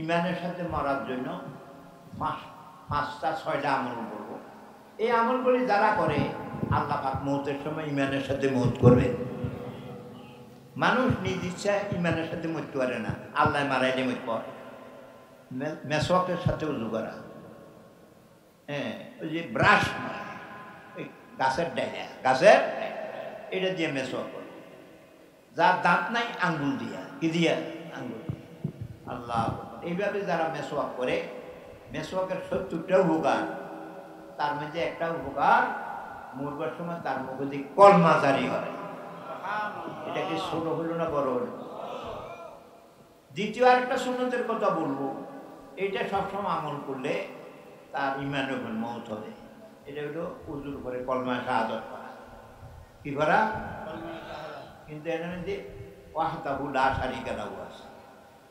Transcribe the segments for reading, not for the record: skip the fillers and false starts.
ইমানের সাথে মরার জন্য পাঁচটা ছয়টা আমল করব। এই আমলগুলি যারা করে আল্লাহ পাক মৌতের সময় ইমানের সাথে মৌত করবে। মানুষ নিজ ইচ্ছায় ইমানের সাথে মরতে পারে না, আল্লাহ মারাইলে মত পর। মেসওয়াকের সাথে উজু করা, হ্যাঁ, ওই যে ব্রাশ নয়, ওই গাছের ডাইয়া, গাছের এটা দিয়ে মেসওয়াক করে। যার দাঁত নাই আঙ্গুল দিয়া, কি দিয়া? আঙ্গুল। আল্লাহ, এইভাবে যারা মেসওয়াক করে, মেসওয়াকের 70টা উপকার, তার মধ্যে একটা উপকার মরবার সময় তার মুখে দিয়ে কলমা জারি হয়। এটা কি ছোট হলো না বড় হলো? দ্বিতীয় আরেকটা সুন্নতের কথা বলবো, এটা সবসময় আমল করলে তার ইমানের উপর মওত হবে। এটা হলো উজুর করে কলমা শাহাদাত করা। কি করা? কিন্তু এর মধ্যে ওয়াহদাহু লা শারীকা লাহু আছে।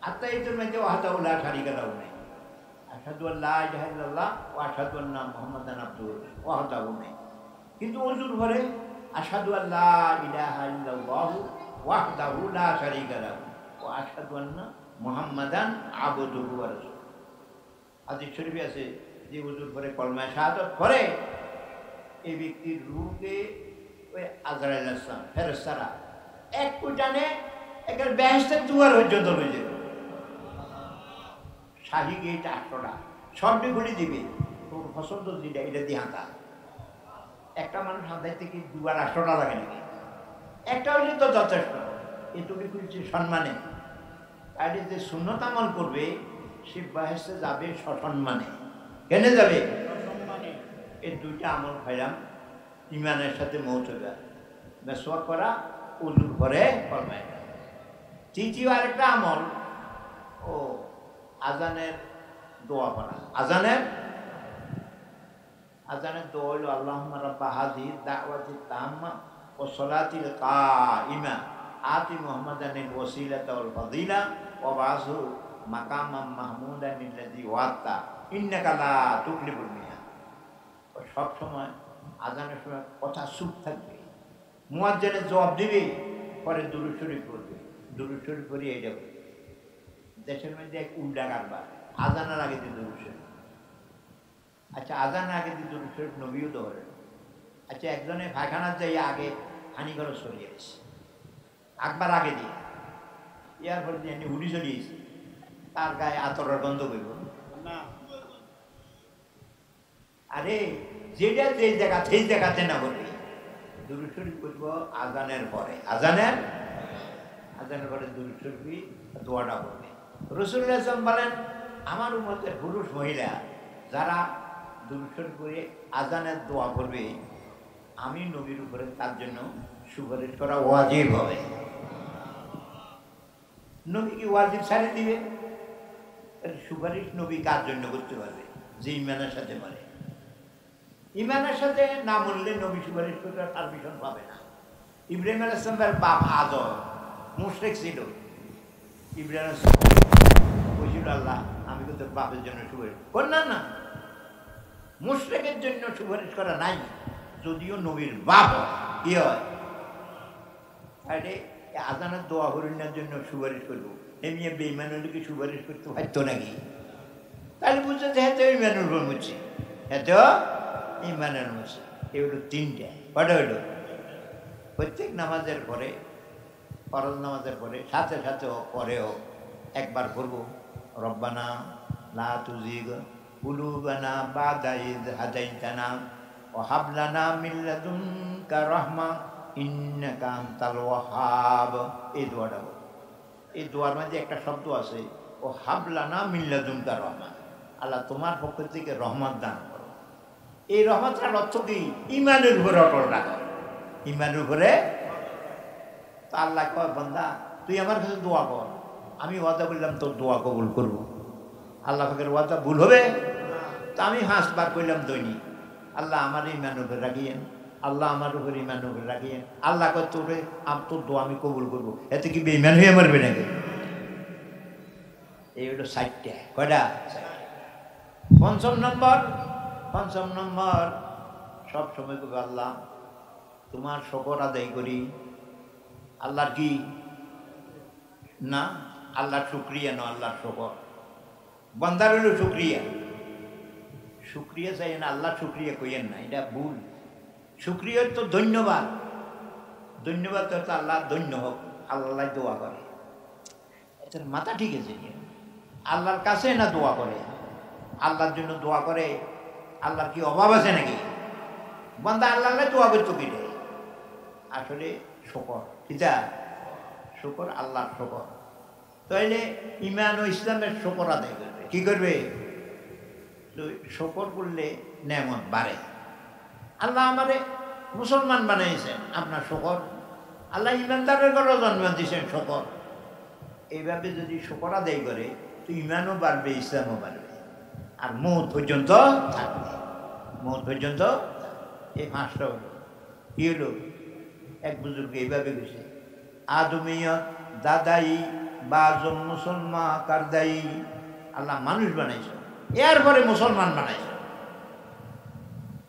আত্মাইতের মধ্যে ওয়াহদাহু লা শারীকা লাহু নেই। আশহাদু আল্লা ইলাহা ইল্লাল্লাহ ওয়া আশহাদু আন্না মুহাম্মাদান আবদুহু ওয়াহদাহু নেই। কিন্তু ওযুর পরে আশহাদু আল্লা ইলাহা ইল্লাল্লাহু ওয়াহদাহু লা শারীকা লাহু ওয়া আশহাদু আন্না মুহাম্মাদান আবদুহু ওয়া রাসূলুহু। হাদিস শরীফে আছে যে ওযুর পরে কলমা শাহাদাত করে এই ব্যক্তির রূহকে ওই আজরাইল আসসালাম ফেরেশতারা এক কুটানে একের বেহেশতের দুয়ার পর্যন্ত লয়ে যাবে। শাহী গেট 8টা সবটি ঘুরে দিবে, তোর পছন্দ যেটা এটা দিয়ে হাঁটা। একটা মানুষ হাঁটাইতে কি দুবার 8টা লাগে নাকি? একটা হইলে তো যথেষ্ট। এটুকু করছে সম্মানে। আর যে সুন্নত আমল করবে সে বেহেশতে যাবে সসম্মানে। কেন যাবে? এই দুইটা আমল খাইলাম ইমানের সাথে মওত হবে। মেসওয়াক করা, উযুর করে কলমা। তৃতীয় আরেকটা আমল ও আজানের দোয়া করা। আজানের দোয়া হলো আল্লাহুম্মা রাব্বা হাযিহি দাওয়াতি তাম্মা ওয়া সলাতিল কাইমা আতি মুহাম্মাদানিল ওয়াসিলাতা ওয়াল ফাদিলা ওয়া বাসু মাকামাম মাহমুদান আল্লাযী ওয়াতা ইন্নাকা লা তুকলিবুল মিয়াদ। সব সময় আজানের সময় কথা চুপ থাকবে, মুয়াজ্জিনের জবাব দিবে, পরে দুরূদ শরীফ পড়বে। দুরূদ শরীফ পড়ে এটা দেশের মধ্যে এক উল্টা কারবার, আজানের আগে দিয়ে দুরূদ শরীফ। আচ্ছা, আজানের আগে দিয়ে দুরূদ শরীফ নবীও ধরে। আচ্ছা, একজনে পায়খানার যাই আগে হানি ঘর সরিয়ে এসে একবার আগে দিয়ে ইয়ার পরে দিয়ে উড়ি চলিয়েছে, তার গায়ে আতরের গন্ধ করব না। আরে যেটা যেই জায়গা সেই জায়গাতে না বলি, দুরূদ শরীফ করব আজানের পরে। আজানের পরে দুরূদ শরীফ দোয়াটা করবে। রাসূলুল্লাহ সাল্লাল্লাহু আলাইহি ওয়াসাল্লাম বলেন, আমার উম্মতের পুরুষ মহিলা যারা দুরূদ শরীফ করে আজানের দোয়া করবে, আমি নবীর উপরে তার জন্য সুপারিশ করা ওয়াজিব হবে। নবী কি ওয়াজিব ছাড়িয়ে দিবে? সুপারিশ নবী কার জন্য করতে পারবে? যে ইমানের সাথে পারে। ইমানের সাথে না বললে নবী সুপারিশ করতে পারমিশন পাবে না। ইব্রাহিম আলাইহিস সালামের বাপ আদম মুশরিক ছিল। ইব্রাহিম বলছিল, আল্লাহ আমি তো তোর বাপের জন্য সুপারিশ করলাম না। মুশরিকের জন্য সুপারিশ করা নাই, যদিও নবীর বাপ কি হয়। আরে আজানের দোয়া হরিণার জন্য সুপারিশ করবো, এমনি বেঈমান হলে কি সুপারিশ করতে পারত নাকি? তাহলে বুঝছে যে হ্যাঁ তো ইমানের উপর মুছে, হ্যাঁ তো ইমানের মুছে। এগুলো 3টা। কটা হইল? প্রত্যেক নামাজের পরে, ফরজ নামাজের পরে সাথে সাথেও পরেও একবার করব, রব্বানা লা তুজিগ কুলুবানা বাদা ইয হাদাইতানা ওয়া হাব লানা মিন লাদুনকা রাহমা ইন্নাকা আনতাল ওয়াহ্হাব। এই দোয়াটা বল। এই দোয়ার মধ্যে একটা শব্দ আছে, ও হাব লানা মিন লাদুনকা রাহমা, আল্লাহ তোমার পক্ষ থেকে রহমত দান করো। এই রহমতটার অর্থ কি? ইমানের উপরে অটল রাখো। ইমানের উপরে তো আল্লাহ কয়, বান্দা তুই আমার কাছে দোয়া কর, আমি ওয়াদা বললাম তোর দোয়া কবুল করব। আল্লাহ পাকের ওয়াদা ভুল হবে? তা আমি 5 বার কইলাম দৈনিক, আল্লাহ আমার ইমানের উপরে রাখিয়েন, আল্লাহ আমার উপরে ইমানের উপরে রাখিয়েন। আল্লাহ কয় তোরে তোর দোয়া আমি কবুল করবো। এতে কি বেঈমান হয়ে মরবে নাকি? এই হলো 4টা। কয়টা? পঞ্চম নম্বর সব সময় করবে, আল্লাহ তোমার শকর আদায় করি। আল্লাহর কি না? আল্লাহর শুকরিয়া না, আল্লাহর শকর। বন্দার হলো শুক্রিয়া। শুক্রিয়া চাই না, আল্লাহ শুক্রিয়া কইয়েন না, এটা ভুল। শুক্রিয়া তো ধন্যবাদ, ধন্যবাদ তো আল্লাহ ধন্য হোক, আল্লাহ দোয়া করে। এটার মাথা ঠিক আছে, আল্লাহর কাছে না দোয়া করে, আল্লাহর জন্য দোয়া করে। আল্লাহর কি অভাব আছে নাকি? বন্দা আল্লাহ দোয়া করতো কি রে? আসলে শকর, কিতা শকর, আল্লাহর শকর। তাইলে ইমান ও ইসলামের শকর আদায় করবে। কি করবে? তো শকর করলে নেমত বাড়ে। আল্লাহ আমারে মুসলমান বানাইছেন, আপনার শকর। আল্লাহ ইমানদারের ঘরে জন্ম দিয়েছেন, শকর। এইভাবে যদি শকর আদায় করে তো ইমানও বাড়বে, ইসলামও বাড়বে, আর মৌত পর্যন্ত থাকবে, মৌত পর্যন্ত। এই পাঁচটা হলো। কি হলো? এক বুজুর্গ এইভাবে গেছে, আদমিয়ত দাদাই বাজম মুসলমান কারদাই। আল্লাহ মানুষ বানাইছে, এরপরে মুসলমান বানাইছে।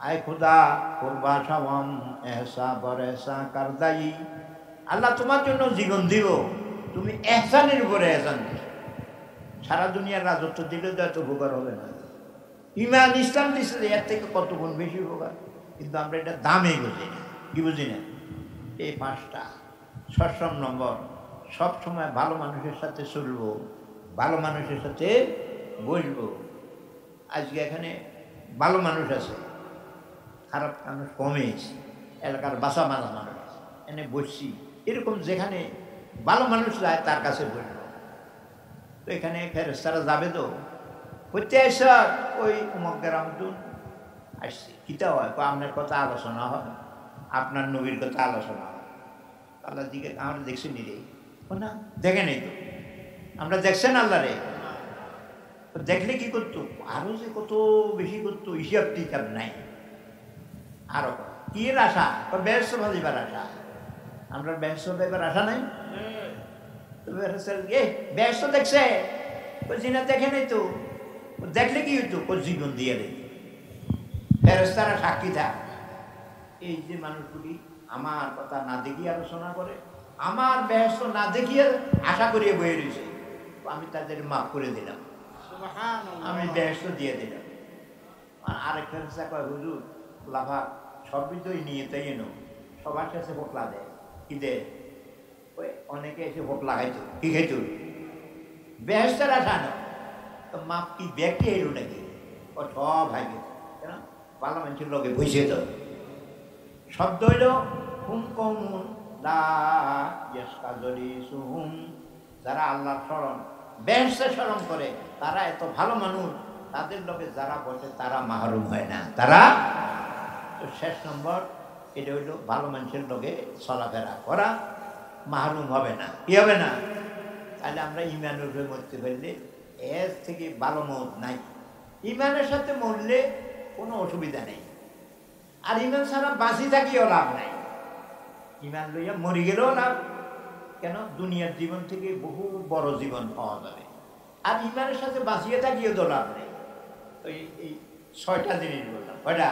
আয় খুদা করবা সাওয়াম এহসা বর এহসা কারদাই। আল্লাহ তোমার জন্য জীবন দিব, তুমি এহসানের উপরে এহসান দিও। সারা দুনিয়ার রাজত্ব দিলে তো এত উপকার হবে না। ইমান ইসলাম দিচ্ছে, এর থেকে কত গুণ বেশি উপকার, কিন্তু আমরা এটা দামে বুঝি না। কি বুঝি না? এই পাঁচটা। 6 নম্বর, সবসময় ভালো মানুষের সাথে চলবো, ভালো মানুষের সাথে বসবো। আজকে এখানে ভালো মানুষ আছে, খারাপ মানুষ কমেছে, এলাকার বাসা মারা মানুষ আছে, এনে বসছি। এরকম যেখানে ভালো মানুষ যায় তার কাছে বসবো। তো এখানে ফেরেশতারা যাবে তো হইতে আসা, ওই উমক গ্রাম তো আসছি। কিতা হয়? আপনার কথা আলোচনা হয়, আপনার নবীর কথা আলোচনা হয়। আল্লাহ দিকে আমরা দেখছি নি রে? না, দেখে নেই তো। আমরা দেখছেন আল্লাহ রে? দেখলে কি করতো? আরো যে কত বেশি করতো, হিসাব টিকাব নাই। আরো কি এর আশা? ব্যস্ত ভাজিবার আশা। আমরা ব্যস্ত ভাইবার আশা নাই। ব্যস্ত দেখছে? বলছি না, দেখে নেই তো। দেখলে কি হইতো? জীবন দিয়ে দেয়। ফেরেশতারা সাক্ষী থাক। এই যে মানুষগুলি আমার কথা না দেখিয়ে আলোচনা করে, আমার ব্যস্ত না দেখিয়ে আশা করিয়ে বয়ে রয়েছে, আমি তাদের মাফ করে দিলাম, আমি ব্যস্ত দিয়ে দিলাম। আর আরেক ফেরেশতা কয়, হুজুর লাফা সবই তো নিয়ে তাই এনো, সবার কাছে হোটলা দেয়। কি দেয়? ওই অনেকে এসে হোটলা খাইতো। কি খাইতো? ব্যস্তের আশা না। তো মাপ কি ব্যক্তি এলো নাকি? ও সব ভাই গেছে, কেন? ভালো মানুষের লোকে বসে তো শব্দ হইল হুম কমুন সুহুম। যারা আল্লাহর স্মরণ বেহেশতে স্মরণ করে, তারা এত ভালো মানুষ, তাদের লোকে যারা বসে তারা মাহরুম হয় না। তারা তো 6 নম্বর, এটা হইল ভালো মানুষের লোকে চলাফেরা করা, মাহরুম হবে না। কি হবে না? তাহলে আমরা ইমানের উপরে মরতে পারলে এর থেকে ভালো মত নাই। ইমানের সাথে মরলে কোনো অসুবিধা নেই, আর ইমান ছাড়া বাঁচি থাকিও লাভ নাই। ইমান লইয়া মরি গেলেও লাভ। কেন? দুনিয়ার জীবন থেকে বহু বড় জীবন পাওয়া যাবে, আর ইমানের সাথে বাঁচিয়ে থাকিও তো লাভ নেই। তো এই 6টা জিনিস বললাম। কয়টা?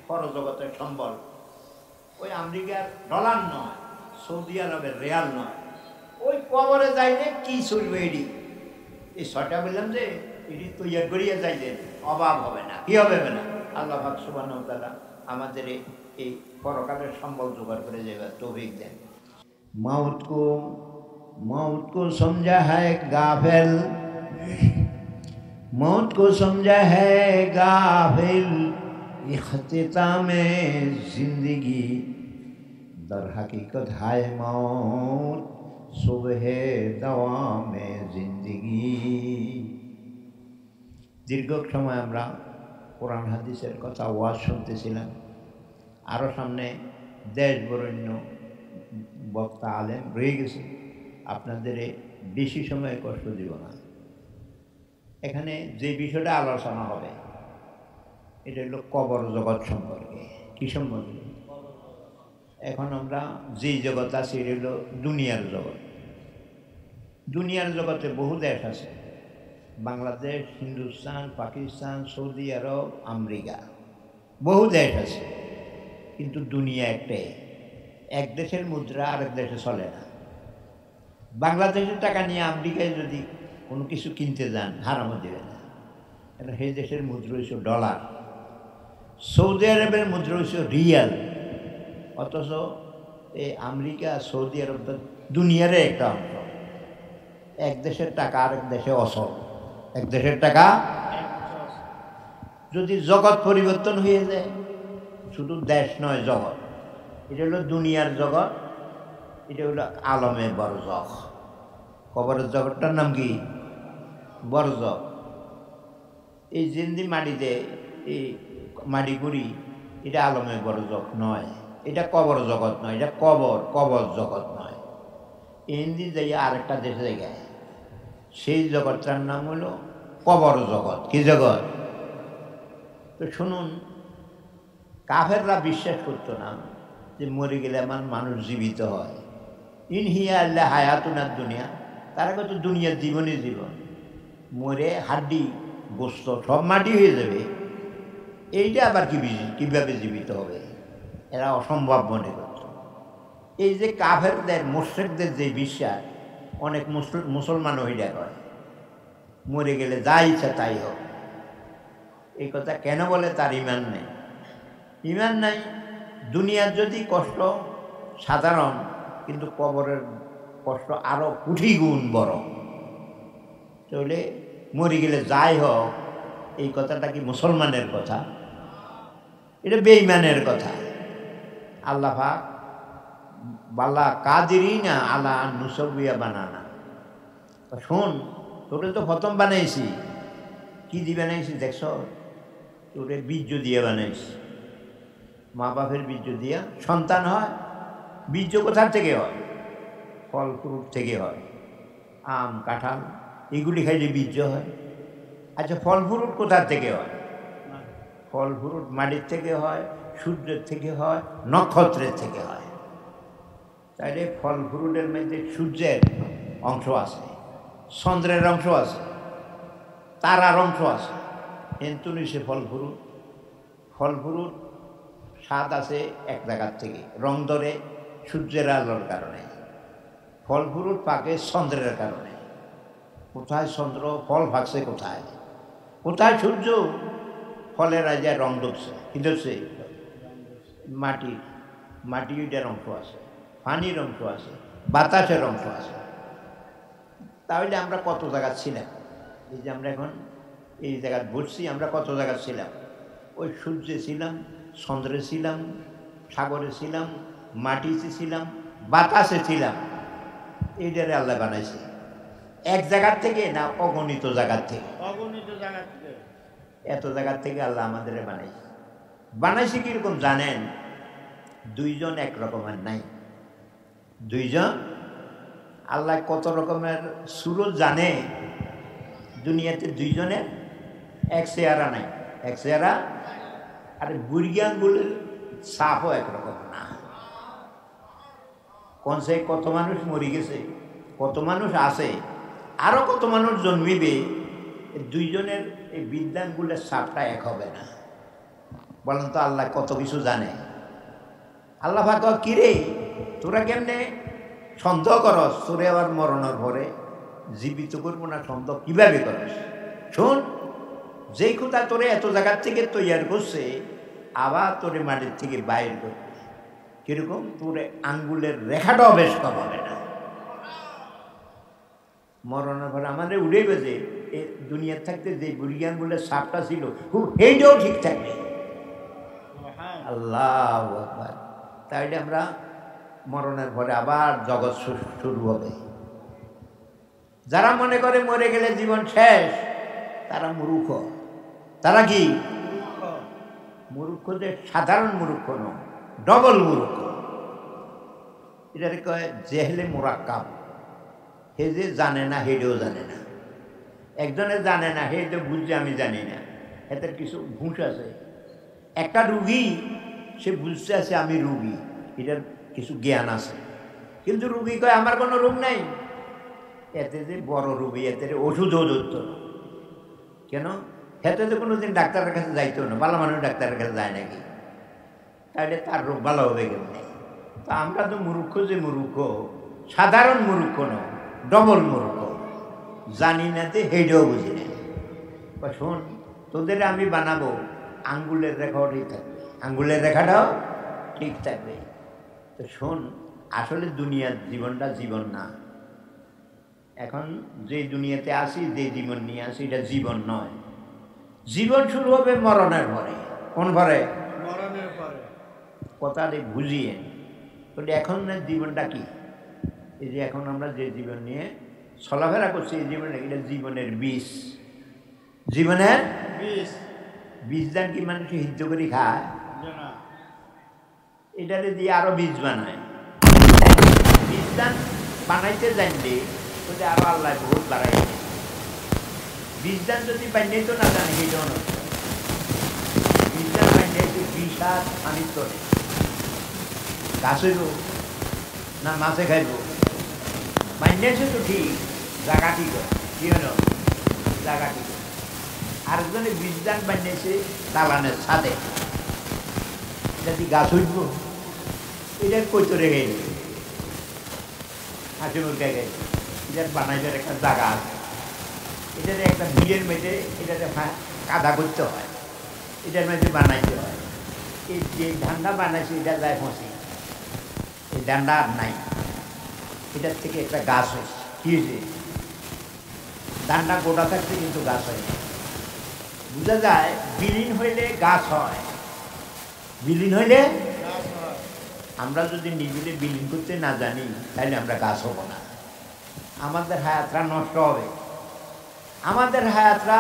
ফরজ জগতের সম্বল। ওই আমেরিকার ডলার নয়, সৌদি আরবের রিয়াল নয়, ওই কবরে যাইলে কি চলবে এডি। এই 6টা বললাম যে এটি তৈরি করিয়া যাইলে অভাব হবে না। কি হবে না? আল্লাহ পাক সুবহানাহু ওয়া তাআলা আমাদের এই পরকালের সম্বল জোগাড় করে যাবে, তৌফিক দেন। मौत को समझा है गाफिल, मौत को समझा है गाफिल, इख्तिताम जिंदगी दर हकीकत है मौत सुबह दवाम जिंदगी। दीर्घ समय আমরা কোরআন হাদিসের কথা ওয়াজ শুনতেছিলাম। আরও সামনে দেশ বরেণ্য বক্তা আলেম রয়ে গেছে, আপনাদের বেশি সময় কষ্ট দিব না। এখানে যে বিষয়টা আলোচনা হবে এটা হলো কবর জগৎ সম্পর্কে। কি সম্পর্কে? এখন আমরা যেই জগৎ আছি এটা হলো দুনিয়ার জগৎ। দুনিয়ার জগতে বহু দেশ আছে, বাংলাদেশ, হিন্দুস্তান, পাকিস্তান, সৌদি আরব, আমেরিকা, বহু দেশ আছে। কিন্তু দুনিয়া একটাই, এক দেশের মুদ্রা আরেক দেশে চলে না। বাংলাদেশের টাকা নিয়ে আমেরিকায় যদি কোনো কিছু কিনতে যান হারামও দেবে না, কেন সেই দেশের মুদ্রা হইছে ডলার, সৌদি আরবের মুদ্রা হইছে রিয়াল। অথচ এই আমেরিকা সৌদি আরব তো দুনিয়ার একটা অংশ। এক দেশের টাকা আরেক দেশে অসল, এক দেশের টাকা যদি জগৎ পরিবর্তন হয়ে যায়, শুধু দেশ নয় জগৎ, এটা হলো দুনিয়ার জগৎ, এটা হলো আলমে বরজখ। কবরের জগৎটার নাম কি? বরজখ। এই জিন্দি মাটিতে এই মাটি গুড়ি, এটা আলমে বরজখ নয়, এটা কবর জগৎ নয়, এটা কবর জগৎ নয়। হিন্দি যাইয়া আরেকটা দেশে জায়গায়, সেই জগৎটার নাম হলো কবর জগৎ। কি জগৎ? তো শুনুন, কাফেররা বিশ্বাস করতো না যে মরে গেলে আমার মানুষ জীবিত হয়। ইনহিয়া আল্লাহ হায়াতুনার দুনিয়া, তারা কত দুনিয়ার জীবনে জীবন, মরে হাড্ডি গোস্ত সব মাটি হয়ে যাবে, এইটা আবার কীভাবে জীবিত হবে? এরা অসম্ভব মনে করত। এই যে কাফেরদের মুশরিকদের যে বিশ্বাস, অনেক মুসলমান ওইটা করে, মরে গেলে যা ইচ্ছা তাই হোক। এই কথা কেন বলে? তার ইমান নেই। ইমান নাই। দুনিয়ার যদি কষ্ট সাধারণ, কিন্তু কবরের কষ্ট আরো কোটি গুণ বড়। তাহলে মরে গেলে যাই হোক, এই কথাটা কি মুসলমানের কথা? এটা বেঈমানের কথা। আল্লাহ পাক বাল্লা কাদিরিনা আলা নুসাবিয়া বানানা। শোন, তোরে তো প্রথম বানাইছি, কি দিয়ে বানাইছি দেখছ? তোরে বীর্য দিয়ে বানাইছি। মা বাপের বীর্য দিয়া সন্তান হয়। বীর্য কোথার থেকে হয়? ফল ফ্রুট থেকে হয়। আম, কাঁঠাল এগুলি খাইলে বীর্য হয়। আচ্ছা, ফল ফ্রুট কোথার থেকে হয়? ফল ফ্রুট মাটির থেকে হয়, সূর্যের থেকে হয়, নক্ষত্রের থেকে হয়। তাইলে ফল ফ্রুটের মধ্যে সূর্যের অংশ আছে, চন্দ্রের অংশ আছে, তারার অংশ আছে। কিন্তু সে ফল ফ্রুট স্বাদ আছে এক জায়গার থেকে, রং ধরে সূর্যের আলোর কারণে। ফল ফ্রুট পাকে চন্দ্রের কারণে। কোথায় চন্দ্র? ফল ভাগছে কোথায়? কোথায় সূর্য? ফলের রাজায় রং ঢুকছে। কি ঢুকছে? মাটিটার অংশ আছে, পানির অংশ আছে, বাতাসের অংশ আছে। তাহলে আমরা কত জায়গা ছিলাম? এই যে আমরা এখন এই জায়গায় বসছি, আমরা কত জায়গা ছিলাম? ওই সূর্যে ছিলাম, চন্দ্রে ছিলাম, সাগরে ছিলাম, মাটিতে ছিলাম, বাতাসে ছিলাম। এইটারে আল্লাহ বানাইছে এক জায়গার থেকে না, অগণিত জায়গার থেকে। অগণিত জায়গার থেকে, এত জায়গার থেকে আল্লাহ আমাদের বানাইছে কিরকম জানেন? দুইজন এক রকমের নাই। দুইজন আল্লাহ কত রকমের সুরত জানে। দুনিয়াতে দুইজনের এক চেহারা নাই, এক চেহারা। আরে বুড়িয়ানগুলির সাপও একরকম না। কোন সে কত মানুষ মরে গেছে, কত মানুষ আছে, আরো কত মানুষ জন্মিবে। দুইজনের এই বিদ্যানগুলোর সাপটা এক হবে না। বলেন তো, আল্লাহ কত কিছু জানে। আল্লাহ ভাগ কিরে, তোরা কেমনে সন্দেহ করস? তোরে আবার মরণের পরে জীবিত করবো না, সন্দেহ কিভাবে করস? শোন, যেই কথা তোরে এত জায়গার থেকে তৈরি করছে, আবার তোরে মাটির থেকে বাইর করবে। কিরকম? তোরে আঙ্গুলের রেখাটাও বেশ কম হবে না। মরণের পরে আমাদের উড়ে গেছে, দুনিয়ার থাকতে যে বুড়িয়ানগুলোর সাপটা ছিল, এইটাও ঠিক থাকবে। আল্লাহু আকবার। তাইলে আমরা মরণের পরে আবার জগৎ শুরু হবে। যারা মনে করে মরে গেলে জীবন শেষ, তারা মূর্খ। তারা কি মূর্খ? যে সাধারণ মূর্খ নয়, ডবল মূর্খ। এটাকে কয় জেহেলে মোরাক্কাব। হে যে জানে না, হেডেও জানে না। একজনে জানে না, হে তো বুঝছে আমি জানি না, এদের কিছু ঘুষ আছে। একটা রুগী, সে বুঝতে আছে আমি রুগী, এটার কিছু জ্ঞান আছে, কিন্তু রুগী কয় আমার কোনো রোগ নাই। এতে যে বড় রুগী, এতে ওষুধও ধরত না। কেন? হেতে তো কোনোদিন ডাক্তারের কাছে যাইতো না, ভালো মানুষ ডাক্তারের কাছে যায় নাকি? তাহলে তার রোগ ভালো হবে কেমনে? তা আমরা তো মূর্খ, যে মূর্খ, সাধারণ মূর্খ নয়, ডবল মূর্খ। জানি না তে হেডেও বুঝি না। শোন, তোদের আমি বানাবো, আঙ্গুলের রেখাও ঠিক থাকবে, আঙ্গুলের রেখাটাও ঠিক থাকবে। তো শোন, আসলে দুনিয়ার জীবনটা জীবন না। এখন যে দুনিয়াতে আসি, যে জীবন নিয়ে আসি, এটা জীবন নয়। জীবন শুরু হবে মরণের পরে। কোন পরে? মরণের পরে। কথাটি বুঝিয়ে বলি, এখন জীবনটা কি? এই যে এখন আমরা যে জীবন নিয়ে চলাফেরা করছি, এই জীবনে, এটা জীবনের বীজ। জীবনের বীজ দান কি মানুষ হিদ্ধ করে খায়? এটারে দিয়ে আরো বীজ বানায়। বীজ দান বানাইতে জানলে যদি আরো আল্লাহ বহুত বাড়াই। বীজ দান যদি বানিয়ে তো না জানে, সেটাও নষ্ট। বীজ দান বানিয়ে বিষ আর পানির তরে গাছ হইব না মাছে খাইব? বানিয়েছে তো ঠিক, জায়গা ঠিক হয়, কি হল জায়গা ঠিক হয়। আরেকজনে বীজ দান বানিয়েছে দালানের ছাদে, এটা কি গাছ উঠব? এটা কইতো রেখে গেছে, হাসি মুখে গেছে। এটার বানাইবার একটা জায়গা আছে, এটাতে একটা বিলের মেঝে, এটাতে কাদা করতে হয়, এটার মেঝে বানাইতে হয়। এই যে ধানটা বানাইছে এটা যায় ফসি, এই ধানটা আর নাই। এটার থেকে একটা গাছ হয়েছে। কি হয়েছে? ধানটা গোটা থাকছে কিন্তু গাছ হয় না। বোঝা যায় বিলীন হইলে গাছ হয়, বিলীন হইলে। আমরা যদি নিজেকে বিলীন করতে না জানি, তাহলে আমরা গাছ হব না। আমাদের হায়াতরা নষ্ট হবে, আমাদের হায়াতরা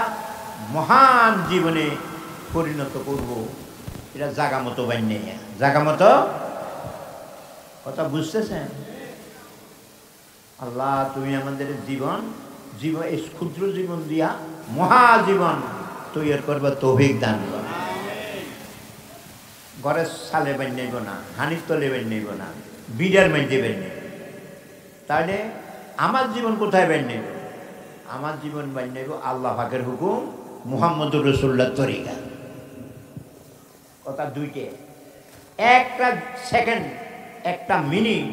মহান জীবনে পরিণত করব। এটা জাগা মতো বান্যে, জাগা মতো। কথা বুঝতেছেন? আল্লাহ, তুমি আমাদের জীবন জীবন এই ক্ষুদ্র জীবন দিয়া মহাজীবন তৈরি করবো, তৌফিক দান করো। ঘরের সালে বান্যাইব না, হানির তলে বান্যাইব না, বিড়ার মেঝে বান্যাইব। তাহলে আমার জীবন কোথায় বান্যাইব? আমার জীবন বান্যাইব আল্লাহ পাকের হুকুম, মুহাম্মদুর রাসূলুল্লাহ তরিকা। কথা দুইটে। একটা সেকেন্ড, একটা মিনিট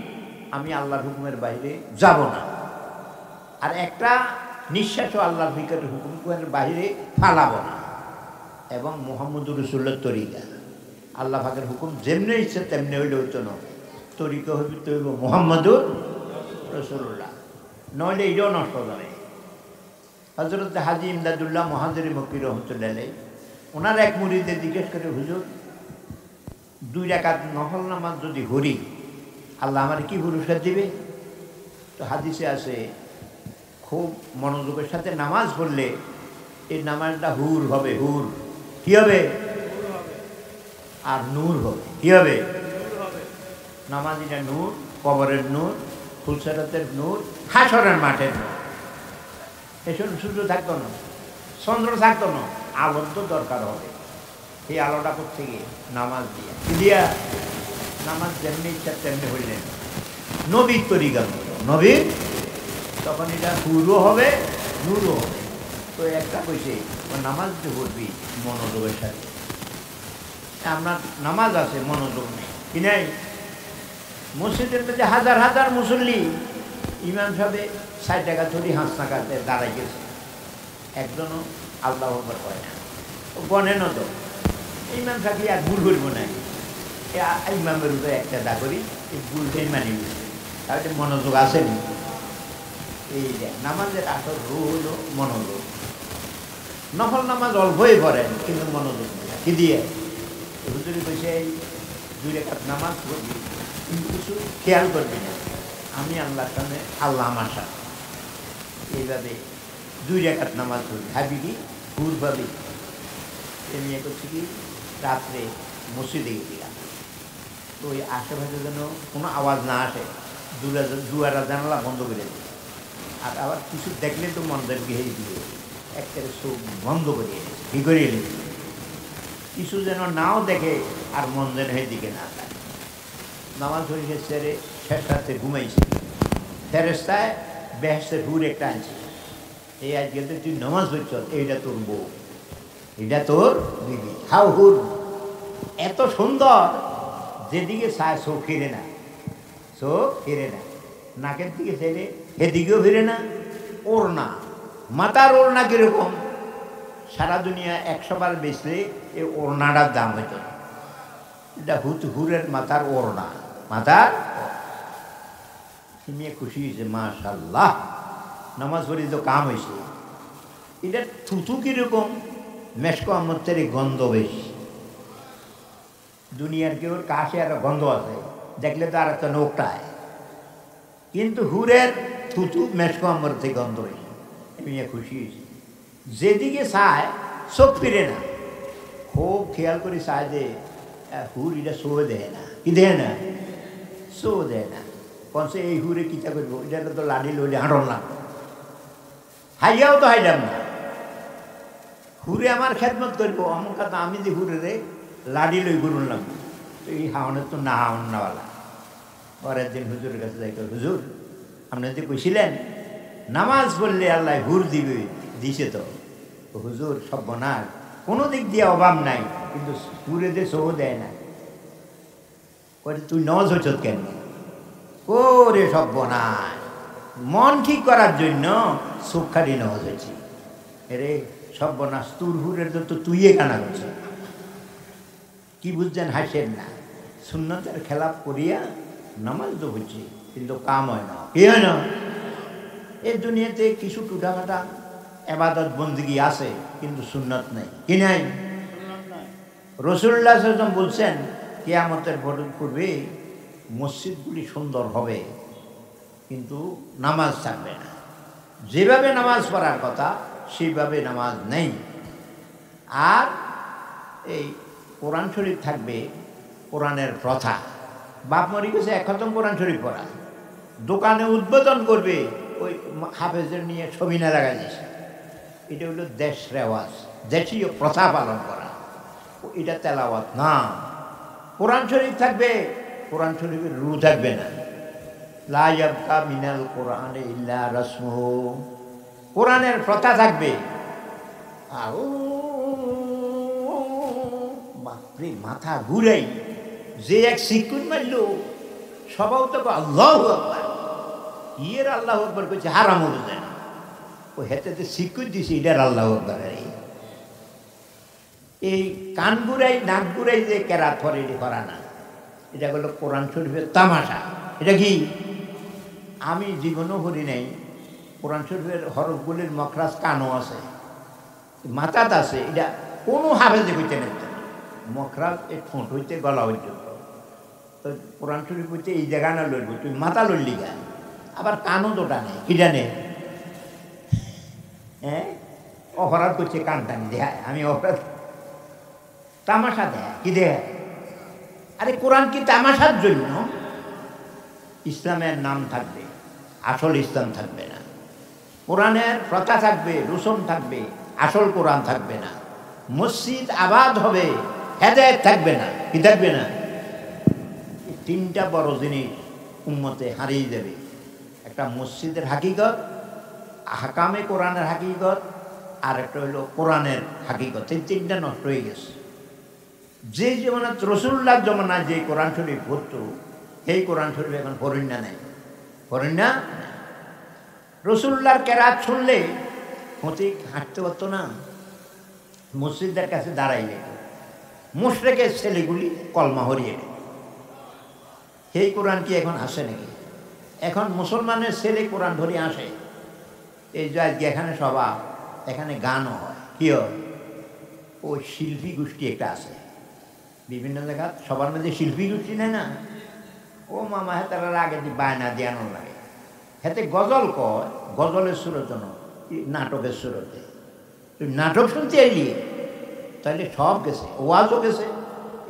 আমি আল্লাহর হুকুমের বাইরে যাব না, আর একটা নিঃশ্বাসও আল্লাহর হুকুমের বাইরে ফালাবো না। এবং মুহাম্মদুর রাসূলুল্লাহ তরিকা, আল্লাহ পাকের হুকুম যেমনি ইচ্ছে তেমনি হইলে হইতো না, তরিকা হইবে তো হইব মুহাম্মদুর রাসূলুল্লাহ, নইলে এটাও নষ্ট করে। হযরত হাজী ইমদাদুল্লাহ মুহাজিরি মক্কি রহমতুল্লাহ আলাইহি, ওনার এক মুরিদে জিজ্ঞেস করে, হুজুর 2 রাকাত নফল নামাজ যদি হরি, আল্লাহ আমার কি পুরস্কার দিবে? তো হাদিসে আছে, খুব মনোযোগের সাথে নামাজ পড়লে এই নামাজটা হুর হবে। হুর কি হবে? আর নূর হবে। কি হবে? নামাজিটা নূর, কবরের নূর, ফুলসেরাতের নূর, হাসরের মাঠের নূর। এসব সূর্য থাকতো না, চন্দ্র থাকতো না, আলোর তো দরকার হবে। এই আলোটা করতে গিয়ে নামাজ দিয়া নামাজ যেমনি ইচ্ছা তেমনি হইলেন নবীর তরিকার মতো, নবীর। তখন এটা হুরও হবে, নূরও হবে। তো একটা কইছে, নামাজ যে পড়বি মনোযোগের সাথে। আপনার নামাজ আছে, মনোযোগ নেই, কি নাই? মসজিদের মধ্যে হাজার হাজার মুসল্লি, ইমাম সাহেব 60 টাকা ধরি হাঁস টাকাতে দাঁড়াই গেছে, একজনও আল্লাহ আকবার করে না, গণেন তো। ইমাম সাহেব আর ভুল করবো না, ইমামের উপরে একটা দা করি, এই ভুলটাই মানি বুঝছে। তাহলে মনোযোগ আসেনি। এই নামাজের আসল রূহ হলো মনোযোগ। নফল নামাজ অল্পই করেন, কিন্তু মনোযোগ নেই। কি দিয়ে? হুজুরি কইছে, এই 2 রাকাত নামাজ পড়বি, কিন্তু কিছু খেয়াল করবি না, আমি আল্লাহর সামনে, আল্লাহ আমার সামনে। এইভাবে 2 রাকাত নামাজ পড়বি, ভাবি কি হুর ভাবি। এমনি করছি কি, রাত্রে মসজিদে গেছিলাম, তো ওই আশেপাশে যেন কোনো আওয়াজ না আসে, দুয়ারা জানালা বন্ধ করে দিই। আর আবার কিছু দেখলে তো মনদের ঘেয়ে দিয়ে একটা চোখ বন্ধ করে এনেছে, কি করে এনেছে, কিছু যেন নাও দেখে আর মন যেন দিকে না থাকে। নামাজ পড়ে সেরে শেষ রাতে ঘুমাইছে, ফেরেস্তায় বেহেশতের হুর একটা আনছে, এই আজকে তো তুই নামাজ পড়ছ, এইটা তোর বউ, এটা তোর দিদি। হাউ হুর এত সুন্দর, যেদিকে চায় চোখ ফিরে না, চোখ ফিরে না, নাকের দিকে ছেলে এদিকেও ফিরে না, ওর না মাথার ওড়না কীরকম? সারা দুনিয়া 100 বার বেচলে এই ওড়নাটার দাম হইত না। এটা হুরের মাথার ওড়না, মাথার নিয়ে খুশি হয়েছে, মাশাআল্লাহ নামাজ পড়ি তো কাম হয়েছে। এটা থুতু কীরকম? মেশকো আমতের গন্ধ বেশি। দুনিয়ার কেউ কাশে একটা গন্ধ আছে, দেখলে তো আর একটা নোকটায়, কিন্তু হুরের থুতু মেশকো আমর থেকে গন্ধ বেশি। নিয়ে খুশি হয়েছে। যেদিকে চায় চোখ ফিরে না, খুব খেয়াল করে চায় যে হুর এটা শো দেয় না, কি দেয় না, শো দেয় না। কনসে এই হুরে কিতা করবো, এটা তো লাড়ি লইলে হাঁটন লাগবে, হাইয়াও তো হাইলাম না। হুরে আমার খেদমত করবো, আমার কথা আমি যে হুরে রে লাড়ি লই ঘুরুন লাগবো, তো এই হাওনের তো না হাওন নাওয়ালা। পরের দিন হুজুরের কাছে যাই, হুজুর আপনি যে কইছিলেন নামাজ পড়লে আল্লাহ হুর দিবে, দিছে তো। হুজুর সর্বনাশ, কোনো দিক দিয়ে অভাব নাই, কিন্তু হুরে দিয়ে সহ দেয় না। তুই নজ হচ্ছ কেন? ওরে সর্বনাশ, মন ঠিক করার জন্য সুখারি নজ হয়েছি। এরে সর্বনাশ, তুর হুরের তো তুইয়ে কানা করছ। কি বুঝছেন? হাসেন না। সুন্নতের খেলাপ করিয়া নামাজ তো হচ্ছে, কিন্তু কাম হয় না। কি হয় না? এই দুনিয়াতে কিছু টুটাফাটা এবাদত বন্দিগি আছে, কিন্তু সুন্নত নেই। কি নাই? রাসূলুল্লাহ সাল্লাল্লাহু আলাইহি ওয়াসাল্লাম বলছেন কিয়ামতের পূর্বে মসজিদগুলি সুন্দর হবে, কিন্তু নামাজ থাকবে না। যেভাবে নামাজ পড়ার কথা সেইভাবে নামাজ নেই। আর এই কোরআন শরীফ থাকবে, কোরআনের প্রথা। বাপ মরি গেছে, এক খতম কোরআন শরীফ পড়া। দোকানে উদ্বোধন করবে, ওই হাফেজের নিয়ে ছবি না লাগাই দিয়েছে। এটা হলো দেশ রেওয়াজ, দেশীয় প্রথা পালন করা। এটা তেলাওয়াত না। কোরআন শরীফ থাকবে, কোরআন শরীফের রু থাকবে না। লা ইয়াবকা মিনাল কোরআনে ইল্লা রাসমুহু। কোরআনের প্রথা থাকবে। বাপরে, মাথা ঘুরাই। যে এক সিকুন মারল, সবাও তো আল্লাহু আকবার। ইয়ের আল্লাহু আকবার কইছে, হারাম হয়ে যায় না। ও হেতে সিকুন দিছে, এটার আল্লাহু আকবার। এই কান ঘুরাই নাক ঘুরাই যে কেরাত করে, এটি করা না। এটা হলো কোরআন শরীফের তামাশা। এটা কি? আমি জীবনও করি নাই। কোরআন শরীফের হরফগুলির মখরাজ কানও আছে, মাথাত আছে। এটা কোনো হাফেজে হইতে নেই। মখরাজ এই ঠোঁট হইতে গলা হইতে। তো কোরআন শরীফ হইতে এই জায়গা না লড়বো, তুই মাথা লড়লি গা। আবার কানও তোটা নেই, কিটা নেই। হ্যাঁ, অপরাধ করছে, কান টানি দেয়। আমি অপরাধ, তামাশা দেয় কি দেয়? আরে কোরআন কি তামাশার জন্য? ইসলামের নাম থাকবে, আসল ইসলাম থাকবে না। কোরআনের প্রথা থাকবে, রসুম থাকবে, আসল কোরআন থাকবে না। মসজিদ আবাদ হবে, হেদায়েত থাকবে না। কি থাকবে না? তিনটা বড় জিনিস উম্মতে হারিয়ে যাবে। একটা মসজিদের হাকিকত, হাকামে কোরআনের হাকিকত, আর একটা হইল কোরআনের হাকিকত। এই তিনটা নষ্ট হয়ে গেছে। যে জমানাত রাসূলুল্লাহ জমানায় যে কোরআন শরীফ পড়ত, সেই কোরআন শরীফ এখন ফরিন্না নেই। ফরিন্না রাসূলুল্লাহর কেরাত শুনলে ফতিক হাঁটতে পারতো না, মসজিদের কাছে দাঁড়াইলে মুশরিকের ছেলেগুলি কলমা হরিয়ে নেয়। সেই কোরআন কি এখন আসে নাকি? এখন মুসলমানের ছেলে কোরআন ধরে আসে। এই যে আজকে এখানে সভা, এখানে গানও হয়। কি হয়? ওই শিল্পী গোষ্ঠী একটা আছে বিভিন্ন জায়গা, সবার মধ্যে শিল্পী গোষ্ঠী নেয় না? ও মামা হেতার আগে দিয়ে বায়না দিয়ানো লাগে। হেতে গজল কয়, গজলের সুরত নয়, নাটকের সুরতে। তুই নাটক শুনতে আইলি, তাহলে সব গেছে। ওয়াজও গেছে,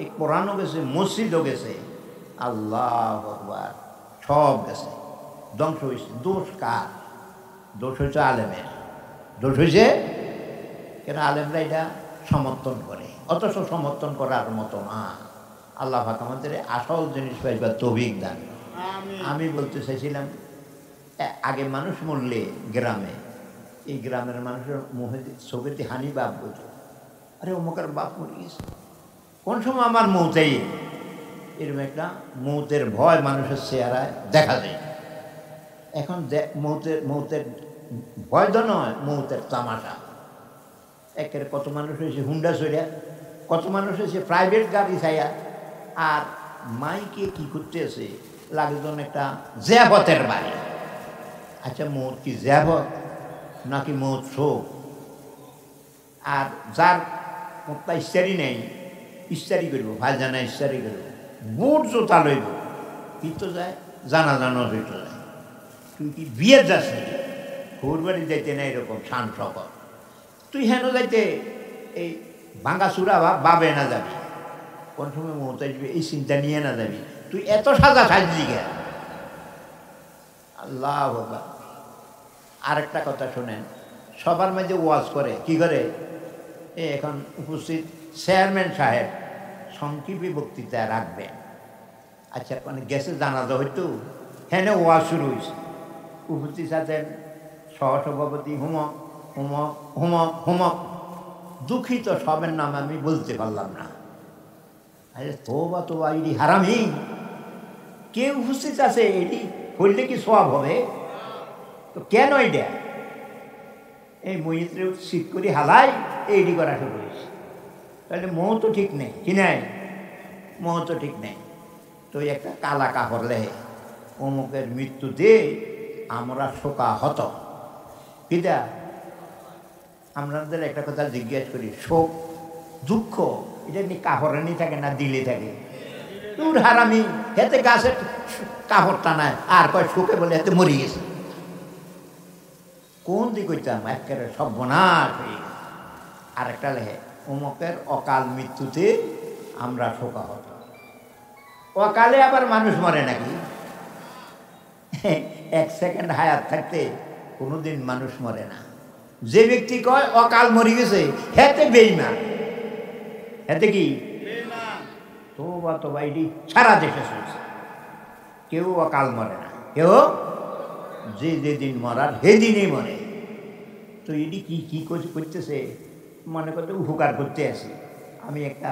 এই কোরআনও গেছে, মসজিদও গেছে। আল্লাহু আকবার, সব গেছে, ধ্বংস হয়েছে। দোষ কার? দোষ হয়েছে আলেমের। দোষ হয়েছে কেন? আলেমরা এটা সমর্থন করে, অথচ সমর্থন করার মতো না। আল্লাহ পাক আমাদের আসল জিনিস পাইবার তৌফিক দান। আমি বলতে চাইছিলাম, আগে মানুষ মরলে গ্রামে, এই গ্রামের মানুষের মুখে চোখেতে হানি বাপ বলতো, আরে অমুকের বাপ মরে গেছে, কোন সময় আমার মৌতেই। এরকম একটা মৌতের ভয় মানুষের চেহারায় দেখা যায়। এখন মৌতের ভয় তো নয়, মৌতের তামাশা। একের কত মানুষ হয়েছে হুন্ডা চড়িয়া, কত মানুষ হয়েছে প্রাইভেট গাড়ি ছাইয়া, আর মাইকে কি করতেছে লাগে যেন একটা জ্যাবতের বাড়ি। আচ্ছা মৌত কি জ্যাবত নাকি মৌত শোক? আর যার মোটটা ইস্তারি নেই, ইস্তারি করব, ভাইজানা ইস্তারি করব, বুট জোতা লইব, কিন্তু যায় জানা জানো হইতে যায়। তুই কি বিয়ে যাস নাকি? ঘুর বাড়ি যাইতে না এরকম শান সকল, তুই হেন যাইতে এই ভাঙা চূড়া বাবে না যাবি, কোন সময় মমতা আসবে এই চিন্তা নিয়ে না যাবি, তুই এত সাজা সাজলি গে। আল্লাহ বাবা। আরেকটা কথা শোনেন, সবার মাঝে ওয়াজ করে কি করে? এখন উপস্থিত চেয়ারম্যান সাহেব সংক্ষিপ্ত বক্তৃতা রাখবেন। আচ্ছা মানে গেছে জানাজা হইতো, হ্যাঁ ওয়াজ শুরু হয়েছে, উপস্থিত আছেন সহসভাপতি হুমক হুমক হুমক হুমক, দুঃখিত সবের নাম আমি বলতে পারলাম না। আরে তোবা তোবা, এটি হারামি, কে উপস্থিত আছে, এটি করলে কি সওয়াব হবে? তো কেন এটা এই মহিত্রে শীত করি হালাই এইটি করা শুরু হয়েছে? তাহলে মোহ তো ঠিক নেই, কি নাই? মোহ তো ঠিক নেই। তো একটা কালা কাপড় লেহে অমুকের মৃত্যুতে আমরা শোকাহত। কিটা আপনাদের একটা কথা জিজ্ঞেস করি, শোক দুঃখ এটা নিয়ে কাপড়ে নিয়ে থাকে না দিলে থাকে? তোর হারামি, হেতে গাছের কাপড় টানায় আর কয় শোকে বলে এতে মরি গেছে। কোন দিক হইতাম একেবারে সর্বনাশ হয়ে গেছে। আরেকটা লেহে অমুকের অকাল মৃত্যুতে আমরা শোকাহত। অকালে আবার মানুষ মরে নাকি? এক সেকেন্ড হায়াত থাকতে কোনোদিন মানুষ মরে না। যে ব্যক্তি কয় অকাল মরি গেছে হেতে বেঈমান, হেতে কি তোবা তোবা, এটি সারা দেশে চলছে। কেউ অকাল মরে না, কেউ যে যেদিন মরার সেদিনই মরে। তো এটি কি কি করতেছে? মনে করতে উপকার করতে আসি, আমি একটা